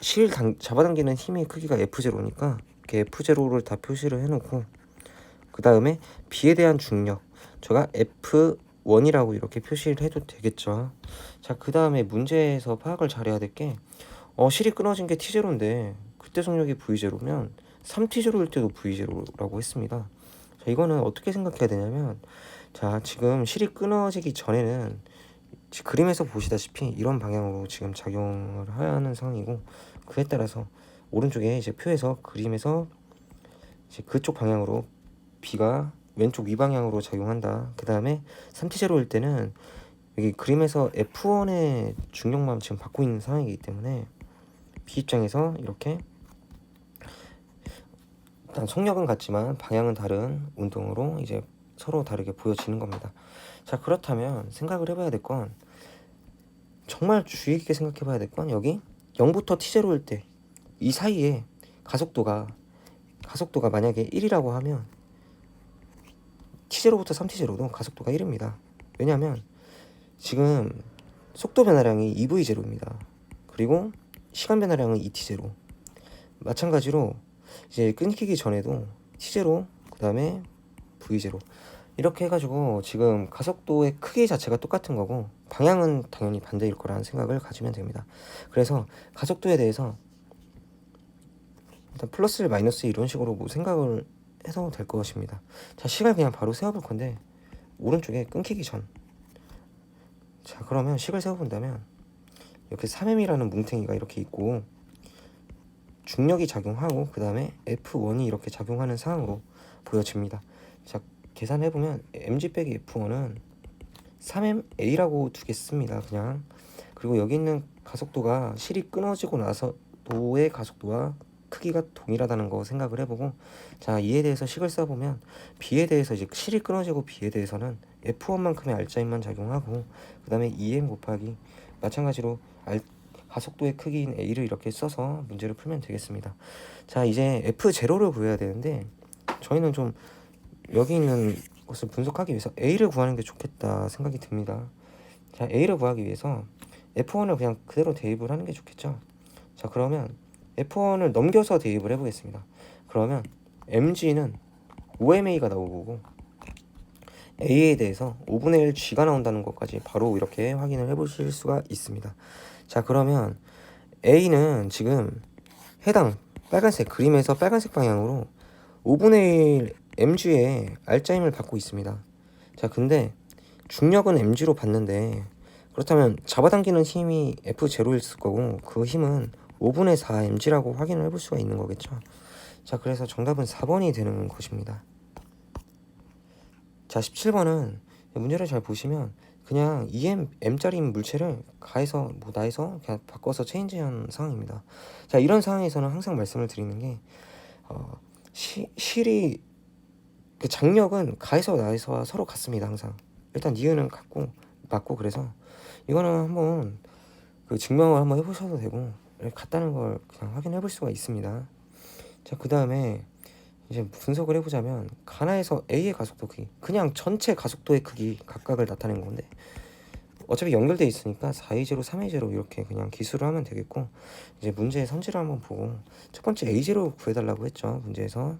실 잡아당기는 힘의 크기가 F0니까 이렇게 F0를 다 표시를 해놓고, 그 다음에 B에 대한 중력 제가 F1이라고 이렇게 표시를 해도 되겠죠. 자 그 다음에 문제에서 파악을 잘해야 될 게 실이 끊어진 게 T0인데 그때 속력이 V0면 3T0일 때도 V0라고 했습니다. 자 이거는 어떻게 생각해야 되냐면, 자 지금 실이 끊어지기 전에는 그림에서 보시다시피 이런 방향으로 지금 작용을 하는 상황이고, 그에 따라서 오른쪽에 이제 표에서 그림에서 이제 그쪽 방향으로 B가 왼쪽 위 방향으로 작용한다. 그 다음에 3T0일 때는 여기 그림에서 F1의 중력만 지금 받고 있는 상황이기 때문에 B 입장에서 이렇게 일단 속력은 같지만 방향은 다른 운동으로 이제 서로 다르게 보여지는 겁니다. 자 그렇다면 생각을 해봐야 될 건, 정말 주의 깊게 생각해 봐야 될 건, 여기 0부터 T0일 때 이 사이에 가속도가 만약에 1이라고 하면 T0부터 3T0도 가속도가 1입니다. 왜냐하면 지금 속도 변화량이 2V0입니다. 그리고 시간 변화량은 2T0. 마찬가지로 이제 끊기기 전에도 T0, 그 다음에 V0 이렇게 해가지고 지금 가속도의 크기 자체가 똑같은 거고 방향은 당연히 반대일 거라는 생각을 가지면 됩니다. 그래서 가속도에 대해서 일단 플러스 마이너스 이런 식으로 뭐 생각을 해서 될 것입니다. 자 식을 그냥 바로 세워볼 건데, 오른쪽에 끊기기 전, 자 그러면 식을 세워본다면 이렇게 3M이라는 뭉탱이가 이렇게 있고 중력이 작용하고 그 다음에 F1이 이렇게 작용하는 상황으로 보여집니다. 자 계산해보면 mg 빼기 F1은 3mA라고 두겠습니다. 그냥. 그리고 여기 있는 가속도가 실이 끊어지고 나서도의 가속도와 크기가 동일하다는 거 생각을 해보고, 자 이에 대해서 식을 써보면 B에 대해서 이제 실이 끊어지고 B에 대해서는 F1만큼의 R자임만 작용하고 그 다음에 2M 곱하기 마찬가지로 가속도의 크기인 A를 이렇게 써서 문제를 풀면 되겠습니다. 자 이제 F0를 구해야 되는데 저희는 좀 여기 있는 것을 분석하기 위해서 A를 구하는 게 좋겠다 생각이 듭니다. 자 A를 구하기 위해서 F1을 그냥 그대로 대입을 하는 게 좋겠죠. 자 그러면 F1을 넘겨서 대입을 해보겠습니다. 그러면 mg는 5ma가 나오고 a에 대해서 5분의 1 g가 나온다는 것까지 바로 이렇게 확인을 해보실 수가 있습니다. 자, 그러면 a는 지금 해당 빨간색 그림에서 빨간색 방향으로 5분의 1 mg의 알짜힘을 받고 있습니다. 자, 근데 중력은 mg로 받는데 그렇다면 잡아당기는 힘이 F0일 거고 그 힘은 5분의 4 mg라고 확인을 해볼 수가 있는 거겠죠. 자, 그래서 정답은 4번이 되는 것입니다. 자, 17번은 문제를 잘 보시면 그냥 m짜리 물체를 가에서 나에서 그냥 바꿔서 체인지한 상황입니다. 자, 이런 상황에서는 항상 말씀을 드리는 게 실이 그 장력은 가에서 나에서와 서로 같습니다. 항상 일단 니은은 맞고 그래서 이거는 한번 그 증명을 한번 해보셔도 되고 같다는 걸 그냥 확인해 볼 수가 있습니다. 자, 그 다음에 이제 분석을 해보자면 가나에서 A의 가속도 크기 그냥 전체 가속도의 크기 각각을 나타낸 건데 어차피 연결돼 있으니까 4A0, 3A0 이렇게 그냥 기수를 하면 되겠고 이제 문제의 선지를 한번 보고 첫 번째 A0 구해달라고 했죠. 문제에서.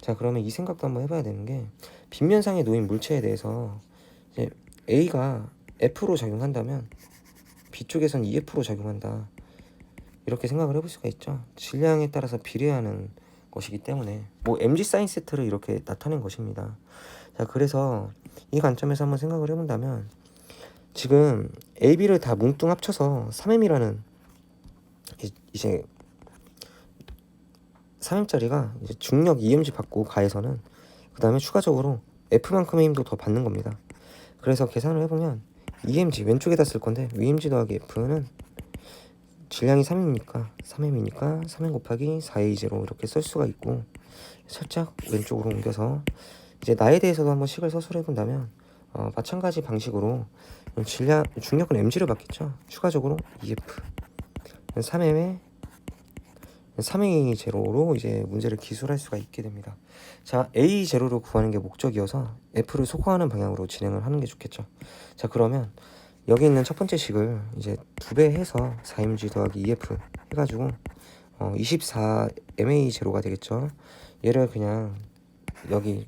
자, 그러면 이 생각도 한번 해봐야 되는 게 빗면상에 놓인 물체에 대해서 이제 A가 F로 작용한다면 B쪽에선 EF로 작용한다 이렇게 생각을 해볼 수가 있죠. 질량에 따라서 비례하는 것이기 때문에 뭐 mg 사인 세트를 이렇게 나타낸 것입니다. 자, 그래서 이 관점에서 한번 생각을 해본다면 지금 A, B를 다 뭉뚱 합쳐서 3m이라는 이제 3m짜리가 이제 중력 EMG 받고 가에서는 그 다음에 추가적으로 F만큼의 힘도 더 받는 겁니다. 그래서 계산을 해보면 EMG 왼쪽에다 쓸 건데 EMG 더하기 F는 질량이 3이니까 3m 곱하기 4a0 이렇게 쓸 수가 있고 살짝 왼쪽으로 옮겨서 이제 나에 대해서도 한번 식을 서술해 본다면 마찬가지 방식으로 중력은 mg를 받겠죠. 추가적으로 EF 3m에 3a0로 이제 문제를 기술할 수가 있게 됩니다. 자, a0를 구하는 게 목적이어서 F를 소거하는 방향으로 진행을 하는 게 좋겠죠. 자, 그러면 여기 있는 첫 번째 식을 이제 2배 해서 4mg 더하기 EF 해가지고 24ma0가 되겠죠. 얘를 그냥 여기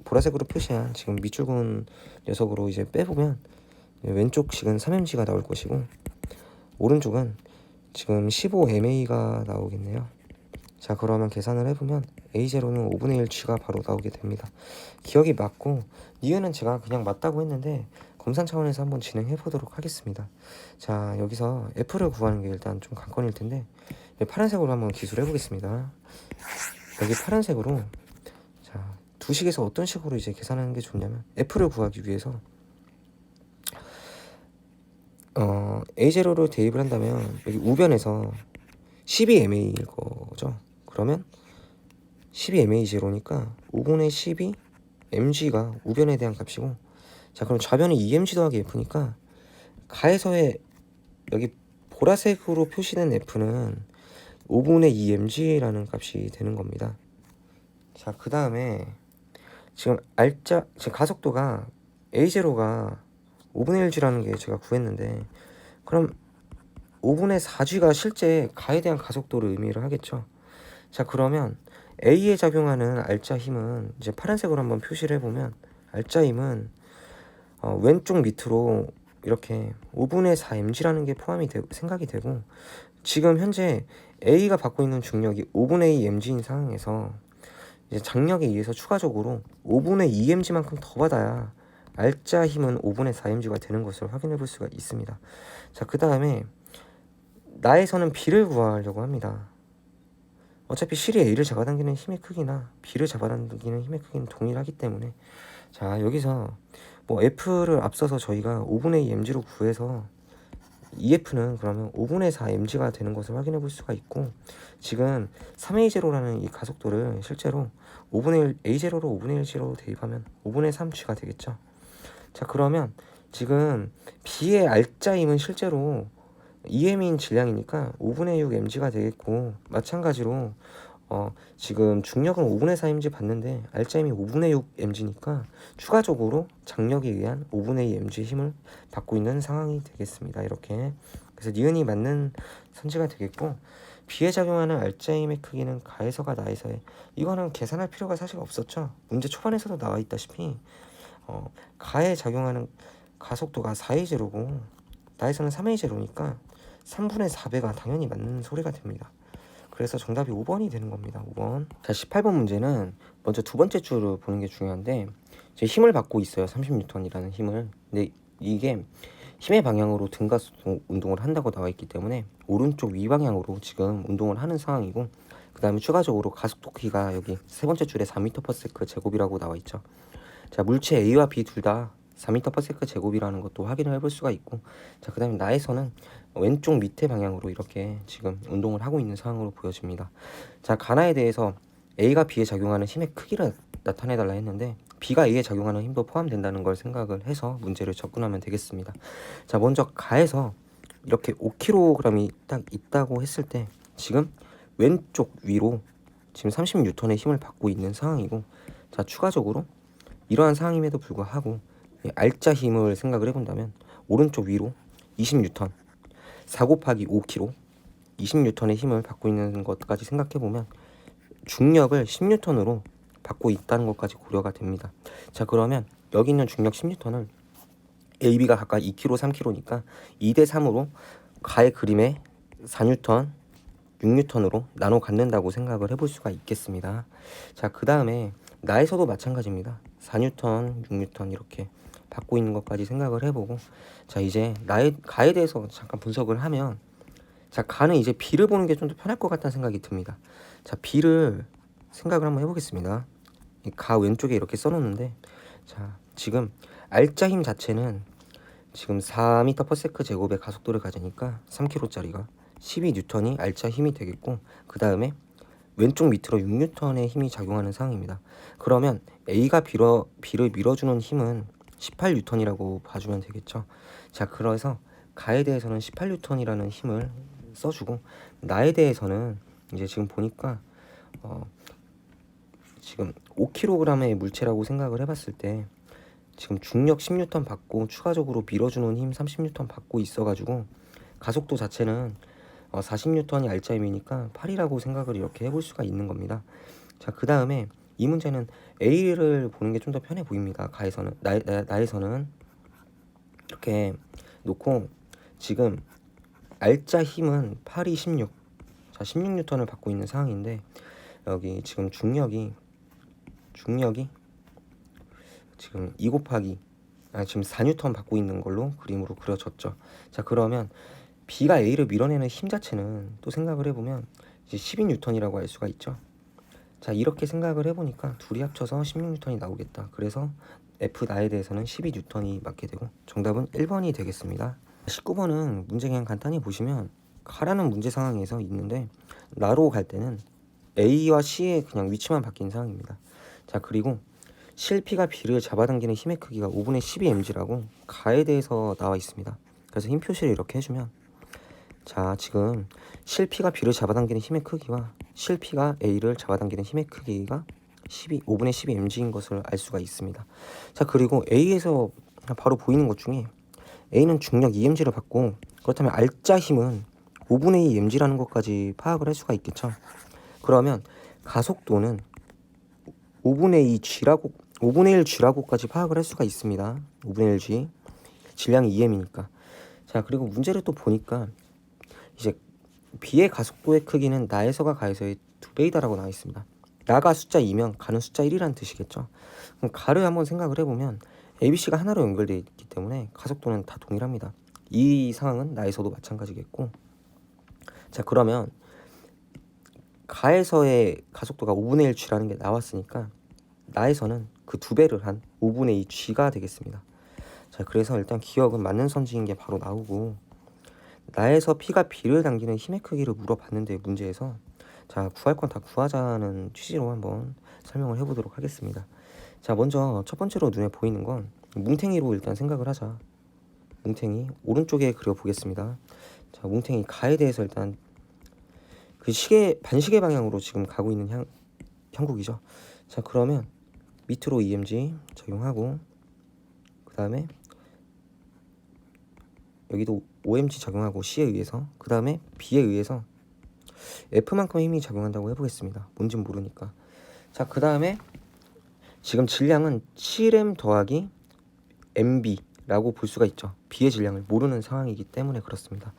보라색으로 표시한 지금 밑줄 그은 녀석으로 이제 빼보면 왼쪽 식은 3mg가 나올 것이고 오른쪽은 지금 15ma가 나오겠네요. 자, 그러면 계산을 해보면 A0는 5분의 1 g가 바로 나오게 됩니다. 기억이 맞고 니은은 제가 그냥 맞다고 했는데 검산 차원에서 한번 진행해 보도록 하겠습니다. 자, 여기서 F를 구하는 게 일단 좀 관건일 텐데 파란색으로 한번 기술해 보겠습니다. 여기 파란색으로 자, 두 식에서 어떤 식으로 이제 계산하는 게 좋냐면 F를 구하기 위해서 A0를 대입을 한다면 여기 우변에서 12ma일 거죠. 그러면 12ma0니까 5분의 12 mg가 우변에 대한 값이고 자, 그럼 좌변이 2mg 더하기 f니까 가에서의 여기 보라색으로 표시된 f는 5분의 2mg라는 값이 되는 겁니다. 자, 그 다음에 지금 지금 가속도가 A0가 5분의 1g라는 게 제가 구했는데 그럼 5분의 4g가 실제 가에 대한 가속도를 의미를 하겠죠. 자, 그러면 A에 작용하는 알짜 힘은 이제 파란색으로 한번 표시를 해보면 알짜 힘은 왼쪽 밑으로 이렇게 5분의 4mg라는 게 생각이 되고 지금 현재 A가 받고 있는 중력이 5분의 2mg인 상황에서 이제 장력에 의해서 추가적으로 5분의 2mg만큼 더 받아야 알짜 힘은 5분의 4mg가 되는 것을 확인해 볼 수가 있습니다. 자, 그 다음에 나에서는 B를 구하려고 합니다. 어차피 실이 A를 잡아당기는 힘의 크기나 B를 잡아당기는 힘의 크기는 동일하기 때문에 자, 여기서 뭐 F를 앞서서 저희가 5분의 2mg로 구해서 EF는 그러면 5분의 4mg가 되는 것을 확인해 볼 수가 있고 지금 3a0라는 이 가속도를 실제로 A0로 5분의 1g로 대입하면 5분의 3g가 되겠죠. 자, 그러면 지금 B의 알짜 힘은 실제로 EM인 질량이니까 5분의 6 mg가 되겠고 마찬가지로 지금 중력은 5분의 4 mg 받는데 알짜 힘이 5분의 6 mg니까 추가적으로 장력에 의한 5분의 2 mg 힘을 받고 있는 상황이 되겠습니다. 이렇게 그래서 니은이 맞는 선지가 되겠고 B에 작용하는 알짜 힘의 크기는 가에서가 나에서의, 이거는 계산할 필요가 사실 없었죠. 문제 초반에서도 나와 있다시피 가에 작용하는 가속도가 4의 제로고 나에서는 3의 제로니까 3분의 4배가 당연히 맞는 소리가 됩니다. 그래서 정답이 5번이 되는 겁니다. 5번. 자, 18번 문제는 먼저 두 번째 줄을 보는 게 중요한데, 이제 힘을 받고 있어요. 30N이라는 힘을. 근데 이게 힘의 방향으로 등가속 운동을 한다고 나와 있기 때문에 오른쪽 위 방향으로 지금 운동을 하는 상황이고, 그 다음에 추가적으로 가속도 크기가 여기 세 번째 줄에 4m/s 제곱이라고 나와 있죠. 자, 물체 A와 B 둘 다 4m/s 제곱이라는 것도 확인을 해볼 수가 있고, 자, 그 다음에 나에서는 왼쪽 밑에 방향으로 이렇게 지금 운동을 하고 있는 상황으로 보여집니다. 자, 가나에 대해서 A가 B에 작용하는 힘의 크기를 나타내달라 했는데, B가 A에 작용하는 힘도 포함된다는 걸 생각을 해서 문제를 접근하면 되겠습니다. 자, 먼저 가에서 이렇게 5kg이 딱 있다고 했을 때 지금 왼쪽 위로 지금 30N의 힘을 받고 있는 상황이고, 자, 추가적으로 이러한 상황임에도 불구하고 알짜 힘을 생각을 해본다면 오른쪽 위로 20N, 4 곱하기 5kg, 20N의 힘을 받고 있는 것까지 생각해보면 중력을 10N으로 받고 있다는 것까지 고려가 됩니다. 자, 그러면 여기 있는 중력 10N을 A, B가 각각 2kg, 3kg니까 2대 3으로 가의 그림에 4N, 6N으로 나눠 갖는다고 생각을 해볼 수가 있겠습니다. 자, 그 다음에 나에서도 마찬가지입니다. 4N, 6N 이렇게 받고 있는 것까지 생각을 해보고, 자, 이제 가에 대해서 잠깐 분석을 하면, 자, 가는 이제 B를 보는 게 좀 더 편할 것 같다는 생각이 듭니다. 자, B를 생각을 한번 해보겠습니다. 이 가 왼쪽에 이렇게 써놓는데, 자, 지금 알짜 힘 자체는 지금 4m/s 제곱의 가속도를 가지니까 3kg짜리가 12N이 알짜 힘이 되겠고, 그 다음에 왼쪽 밑으로 6N의 힘이 작용하는 상황입니다. 그러면 A가 B를 밀어주는 힘은 18N이라고 봐주면 되겠죠. 자, 그래서 가에 대해서는 18N이라는 힘을 써주고, 나에 대해서는 이제 지금 보니까 지금 5kg의 물체라고 생각을 해봤을 때 지금 중력 10N 받고 추가적으로 밀어주는 힘 30N 받고 있어가지고 가속도 자체는 40N이 알짜 힘이니까 8이라고 생각을 이렇게 해볼 수가 있는 겁니다. 자, 그 다음에 이 문제는 A를 보는 게 좀 더 편해 보입니다. 가에서는 나에서는 이렇게 놓고 지금 알짜 힘은 8이 16, 자 16N을 받고 있는 상황인데, 여기 지금 중력이 지금 2 곱하기 지금 4N 받고 있는 걸로 그림으로 그려졌죠. 자, 그러면 B가 A를 밀어내는 힘 자체는 또 생각을 해보면 이제 12N이라고 할 수가 있죠. 자, 이렇게 생각을 해보니까 둘이 합쳐서 16N이 나오겠다. 그래서 F 나에 대해서는 12N이 맞게 되고 정답은 1번이 되겠습니다. 19번은 문제 그냥 간단히 보시면 가라는 문제 상황에서 있는데, 나로 갈 때는 A와 C의 그냥 위치만 바뀐 상황입니다. 자, 그리고 실P가 B를 잡아당기는 힘의 크기가 5분의 12mg라고 가에 대해서 나와 있습니다. 그래서 힘 표시를 이렇게 해주면, 자, 지금 실P가 B를 잡아당기는 힘의 크기와 실P가 A를 잡아당기는 힘의 크기가 5분의 12mg인 것을 알 수가 있습니다. 자, 그리고 A에서 바로 보이는 것 중에 A는 중력 2mg를 받고, 그렇다면 알짜 힘은 5분의 2mg라는 것까지 파악을 할 수가 있겠죠. 그러면 가속도는 5분의 1G라고까지 파악을 할 수가 있습니다. 5분의 1G, 질량이 2m이니까. 자, 그리고 문제를 또 보니까 이제 B의 가속도의 크기는 나에서가 가에서의 2배이다라고 나와 있습니다. 나가 숫자 2면 가는 숫자 1이라는 뜻이겠죠. 그럼 가를 한번 생각을 해보면 ABC가 하나로 연결되어 있기 때문에 가속도는 다 동일합니다. 이 상황은 나에서도 마찬가지겠고, 자, 그러면 가에서의 가속도가 5분의 1G라는 게 나왔으니까 나에서는 그 2배를 한 5분의 2G가 되겠습니다. 자, 그래서 일단 기억은 맞는 선지인 게 바로 나오고, 나에서 P가 B를 당기는 힘의 크기를 물어봤는데 문제에서, 자, 구할 건 다 구하자는 취지로 한번 설명을 해보도록 하겠습니다. 자, 먼저 첫 번째로 눈에 보이는 건 뭉탱이로 일단 생각을 하자. 뭉탱이 오른쪽에 그려보겠습니다. 자, 뭉탱이 가에 대해서 일단 그 반시계 방향으로 지금 가고 있는 형국이죠. 자, 그러면 밑으로 EMG 적용하고, 그 다음에 여기도 OMG 적용하고 C에 의해서, 그 다음에 B에 의해서 F만큼의 힘이 작용한다고 해보겠습니다. 뭔진 모르니까. 자, 그 다음에 지금 질량은 7m 더하기 MB라고 볼 수가 있죠. B의 질량을 모르는 상황이기 때문에 그렇습니다.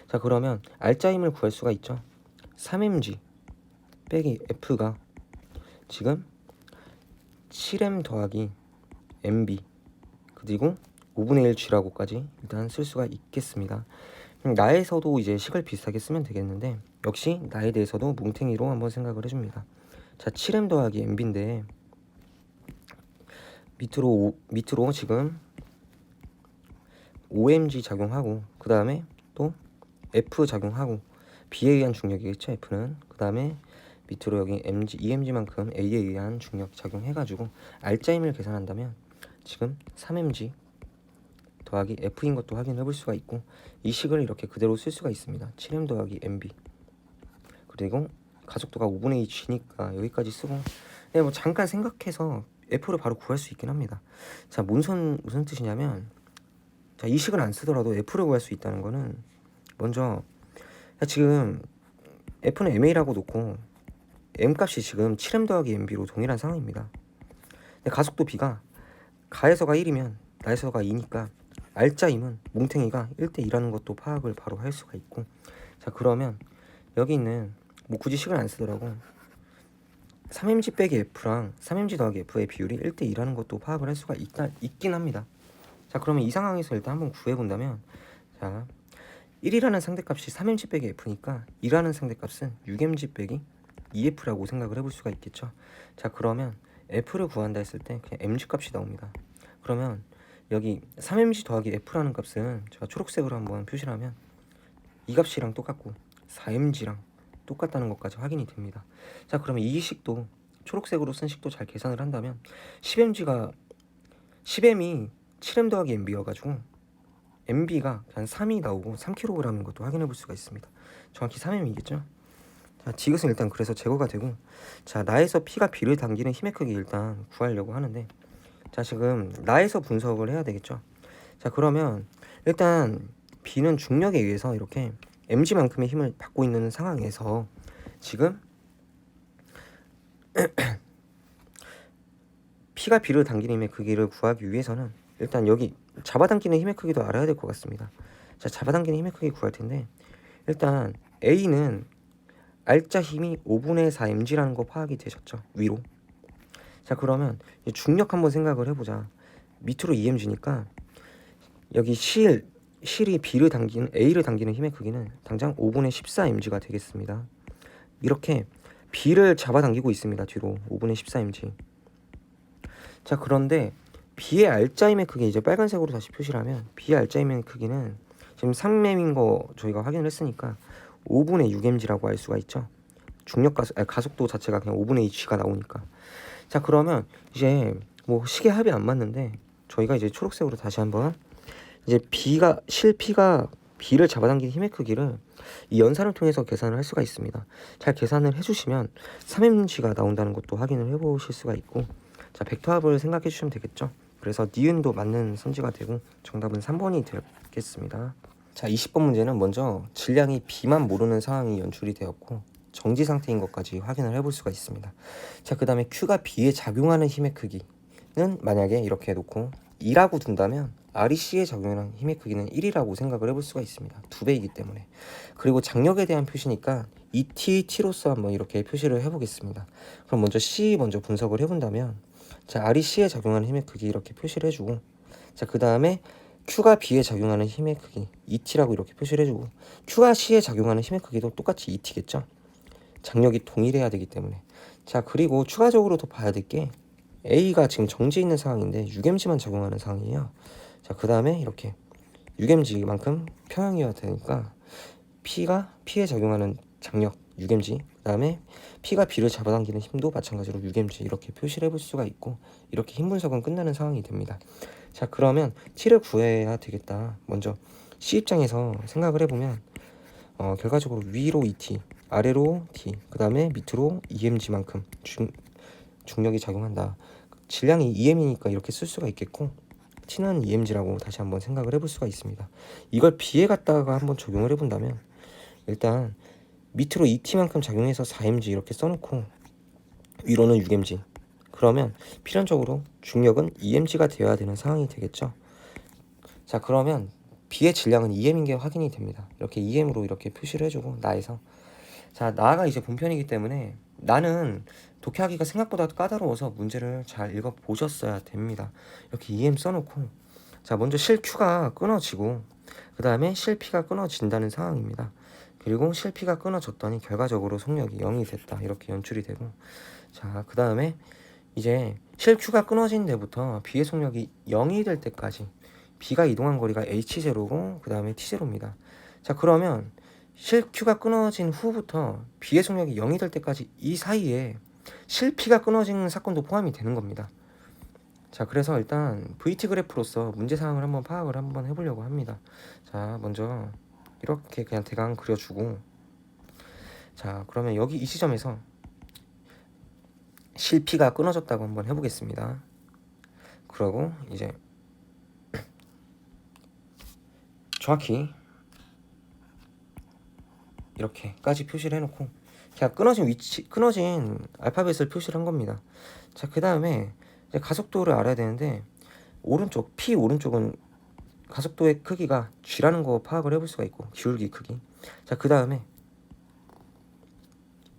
자, 그러면 R자 힘을 구할 수가 있죠. 3mg 빼기 F가 지금 7m 더하기 MB 그리고 5분의 1G라고까지 일단 쓸 수가 있겠습니다. 나에서도 이제 식을 비슷하게 쓰면 되겠는데 역시 나에 대해서도 뭉탱이로 한번 생각을 해줍니다. 자, 7m 더하기 MB인데 밑으로 지금 5mg 작용하고 그 다음에 또 F 작용하고 B에 의한 중력이겠죠. F는 그 다음에 밑으로 여기 EMG만큼 A에 의한 중력 작용해가지고 R자 힘을 계산한다면 지금 3mg 더하기 F인 것도 확인해 볼 수가 있고 이 식을 이렇게 그대로 쓸 수가 있습니다. 7m 더하기 MB 그리고 가속도가 5분의 2 G니까 여기까지 쓰고 뭐 잠깐 생각해서 F를 바로 구할 수 있긴 합니다. 자, 무슨 뜻이냐면 자, 이 식을 안 쓰더라도 F를 구할 수 있다는 거는 먼저 지금 F는 MA라고 놓고 M값이 지금 7m 더하기 MB로 동일한 상황입니다. 근데 가속도 B가 가에서가 1이면 나에서가 2니까 R자 힘은 뭉탱이가 1대2라는 것도 파악을 바로 할 수가 있고 자, 그러면 여기 있는 뭐 굳이 식을 안 쓰더라고 3mg 빼기 F랑 3mg 더하기 F의 비율이 1대2라는 것도 파악을 할 수가 있긴 합니다. 자, 그러면 이 상황에서 일단 한번 구해본다면 자, 1이라는 상대값이 3mg 빼기 F니까 2라는 상대값은 6mg 빼기 2F라고 생각을 해볼 수가 있겠죠. 자, 그러면 F를 구한다 했을 때 그냥 mg 값이 나옵니다. 그러면 여기 3mg 더하기 F라는 값은 제가 초록색으로 한번 표시를 하면 이 값이랑 똑같고 4mg랑 똑같다는 것까지 확인이 됩니다. 자, 그러면 이 식도 초록색으로 쓴 식도 잘 계산을 한다면 10mg가 10m이 7m 더하기 MB여가지고 MB가 한 3이 나오고 3kg인 것도 확인해 볼 수가 있습니다. 정확히 3m이겠죠. 자, 디귿은 일단 그래서 제거가 되고 자, 나에서 P가 B를 당기는 힘의 크기 일단 구하려고 하는데 자, 지금 나에서 분석을 해야 되겠죠. 자, 그러면 일단 B는 중력에 의해서 이렇게 mg만큼의 힘을 받고 있는 상황에서 지금 P가 B를 당기는 힘의 크기를 구하기 위해서는 일단 여기 잡아당기는 힘의 크기도 알아야 될 것 같습니다. 자, 잡아당기는 힘의 크기 구할 텐데 일단 A는 R자 힘이 5분의 4 mg라는 거 파악이 되셨죠? 위로. 자, 그러면 중력 한번 생각을 해보자. 밑으로 2mg니까 여기 실이 B를 당기는 A를 당기는 힘의 크기는 당장 5분의 14mg가 되겠습니다. 이렇게 B를 잡아당기고 있습니다. 뒤로 5분의 14mg. 자, 그런데 B의 R자 힘의 크기 이제 빨간색으로 다시 표시를 하면 B의 R자 힘의 크기는 지금 3m인 거 저희가 확인을 했으니까 5분의 6mg라고 할 수가 있죠. 가속도 자체가 그냥 5분의 2g가 나오니까. 자, 그러면 이제 뭐 식의 합이 안 맞는데 저희가 이제 초록색으로 다시 한번 이제 B가 B를 잡아당긴 힘의 크기를 이 연산을 통해서 계산을 할 수가 있습니다. 잘 계산을 해주시면 3mg가 나온다는 것도 확인을 해보실 수가 있고 자, 벡터합을 생각해 주시면 되겠죠. 그래서 니은도 맞는 선지가 되고 정답은 3번이 되겠습니다. 자, 20번 문제는 먼저 질량이 B만 모르는 상황이 연출이 되었고 정지 상태인 것까지 확인을 해볼 수가 있습니다. 자, 그 다음에 Q가 B에 작용하는 힘의 크기는 만약에 이렇게 해놓고 2라고 둔다면 R이 C에 작용하는 힘의 크기는 1이라고 생각을 해볼 수가 있습니다. 2배이기 때문에. 그리고 장력에 대한 표시니까 T로서 한번 이렇게 표시를 해보겠습니다. 그럼 먼저 C 먼저 분석을 해본다면 자, R이 C에 작용하는 힘의 크기 이렇게 표시를 해주고 자, 그 다음에 Q가 B에 작용하는 힘의 크기 T라고 이렇게 표시를 해주고 Q가 C에 작용하는 힘의 크기도 똑같이 T겠죠. 장력이 동일해야 되기 때문에. 자, 그리고 추가적으로 더 봐야 될 게 A가 지금 정지 있는 상황인데 6mg만 작용하는 상황이에요. 자, 그 다음에 이렇게 6mg만큼 평형이어야 되니까 P가 P에 작용하는 장력 6mg, 그 다음에 P가 B를 잡아당기는 힘도 마찬가지로 6mg 이렇게 표시를 해볼 수가 있고 이렇게 힘 분석은 끝나는 상황이 됩니다. 자, 그러면 T를 구해야 되겠다. 먼저 C 입장에서 생각을 해보면 결과적으로 위로 ET, 아래로 T, 그 다음에 밑으로 EMG만큼 중력이 작용한다. 질량이 EM이니까 이렇게 쓸 수가 있겠고 T는 EMG라고 다시 한번 생각을 해볼 수가 있습니다. 이걸 B에 갖다가 한번 적용을 해본다면 일단 밑으로 2t만큼 작용해서 4mg 이렇게 써놓고 위로는 6mg. 그러면 필연적으로 중력은 2mg가 되어야 되는 상황이 되겠죠. 자, 그러면 B의 질량은 2m인 게 확인이 됩니다. 이렇게 2m으로 이렇게 표시를 해주고 나에서, 자, 나가 이제 본편이기 때문에 나는 독해하기가 생각보다 까다로워서 문제를 잘 읽어 보셨어야 됩니다. 이렇게 2m 써놓고, 자, 먼저 실 Q가 끊어지고 그 다음에 실 P가 끊어진다는 상황입니다. 그리고 실 P가 끊어졌더니 결과적으로 속력이 0이 됐다, 이렇게 연출이 되고, 자, 그 다음에 이제 실 Q가 끊어진 데부터 B의 속력이 0이 될 때까지 B가 이동한 거리가 h0고 그 다음에 t0입니다. 자, 그러면 실 Q가 끊어진 후부터 B의 속력이 0이 될 때까지 이 사이에 실 P가 끊어진 사건도 포함이 되는 겁니다. 자, 그래서 일단 VT 그래프로서 문제사항을 한번 파악을 한번 해보려고 합니다. 자, 먼저 이렇게 그냥 대강 그려주고, 자, 그러면 여기 이 시점에서 실 P가 끊어졌다고 한번 해보겠습니다. 그러고 이제 정확히 이렇게까지 표시를 해놓고 그냥 끊어진 위치, 끊어진 알파벳을 표시를 한 겁니다. 자, 그 다음에 이제 가속도를 알아야 되는데, 오른쪽 P 오른쪽은 가속도의 크기가 G라는 거 파악을 해볼 수가 있고, 기울기 크기. 자, 그 다음에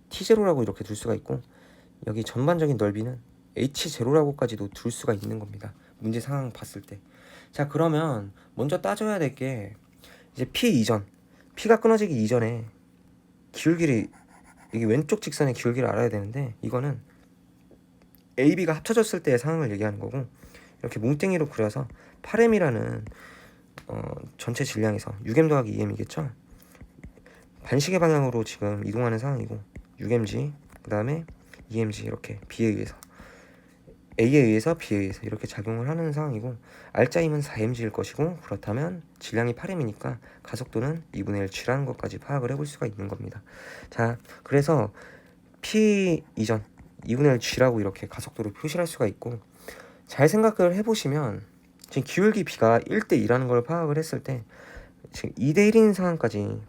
T0라고 이렇게 둘 수가 있고, 여기 전반적인 넓이는 H0라고까지도 둘 수가 있는 겁니다. 문제 상황 봤을 때. 자, 그러면 먼저 따져야 될 게 이제 P 이전, P가 끊어지기 이전에 기울기를, 여기 왼쪽 직선의 기울기를 알아야 되는데, 이거는 AB가 합쳐졌을 때의 상황을 얘기하는 거고, 이렇게 뭉땡이로 그려서 8m이라는 전체 질량에서 6m 더하기 2m이겠죠. 반시계 방향으로 지금 이동하는 상황이고, 6mg 그 다음에 2mg 이렇게 B에 의해서, A에 의해서 B에 의해서 이렇게 작용을 하는 상황이고, R자임은 4mg일 것이고, 그렇다면 질량이 8m이니까 가속도는 2분의 1 G라는 것까지 파악을 해볼 수가 있는 겁니다. 자, 그래서 P 이전 2분의 1 G라고 이렇게 가속도를 표시할 수가 있고, 잘 생각을 해보시면 지금 기울기 B가 1대2라는 걸 파악을 했을 때 지금 2대1인 상황까지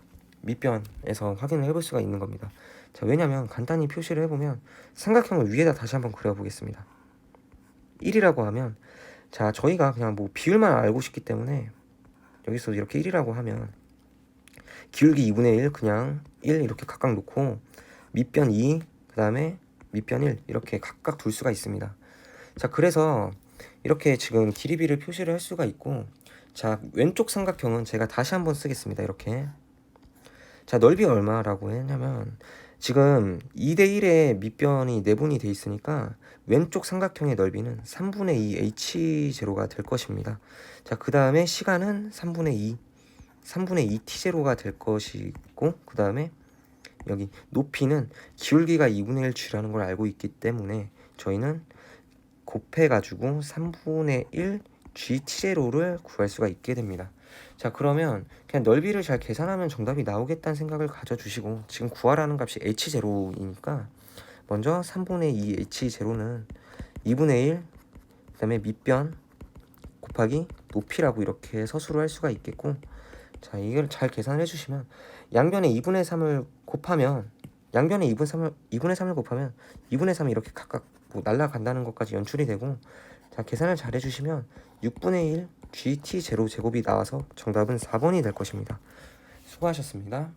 밑변에서 확인을 해볼 수가 있는 겁니다. 자, 왜냐면 간단히 표시를 해보면 삼각형을 위에다 다시 한번 그려보겠습니다. 1이라고 하면, 자, 저희가 그냥 뭐 비율만 알고 싶기 때문에 여기서 이렇게 1이라고 하면 기울기 2분의 1 그냥 1 이렇게 각각 놓고, 밑변 2 그 다음에 밑변 1 이렇게 각각 둘 수가 있습니다. 자, 그래서 이렇게 지금 길이비를 표시를 할 수가 있고, 자, 왼쪽 삼각형은 제가 다시 한번 쓰겠습니다. 이렇게. 자, 넓이 얼마라고 했냐면, 지금 2대1의 밑변이 내분이 돼 있으니까 왼쪽 삼각형의 넓이는 3분의 2 h0가 될 것입니다. 자, 그 다음에 시간은 3분의 2 t0가 될 것이고, 그 다음에 여기 높이는 기울기가 2분의 1 g라는 걸 알고 있기 때문에 저희는 곱해가지고 3분의 1 g t0를 구할 수가 있게 됩니다. 자, 그러면 그냥 넓이를 잘 계산하면 정답이 나오겠다는 생각을 가져주시고, 지금 구하라는 값이 h0이니까 먼저 3분의 2 h0는 2분의 1 그 다음에 밑변 곱하기 높이라고 이렇게 서술을 할 수가 있겠고, 자, 이걸 잘 계산을 해주시면 양변에 2분의 3을 곱하면, 양변에 2분의 3을 곱하면 2분의 3이 이렇게 각각 뭐 날라간다는 것까지 연출이 되고, 자, 계산을 잘 해주시면 6분의 1 GT0 제곱이 나와서 정답은 4번이 될 것입니다. 수고하셨습니다.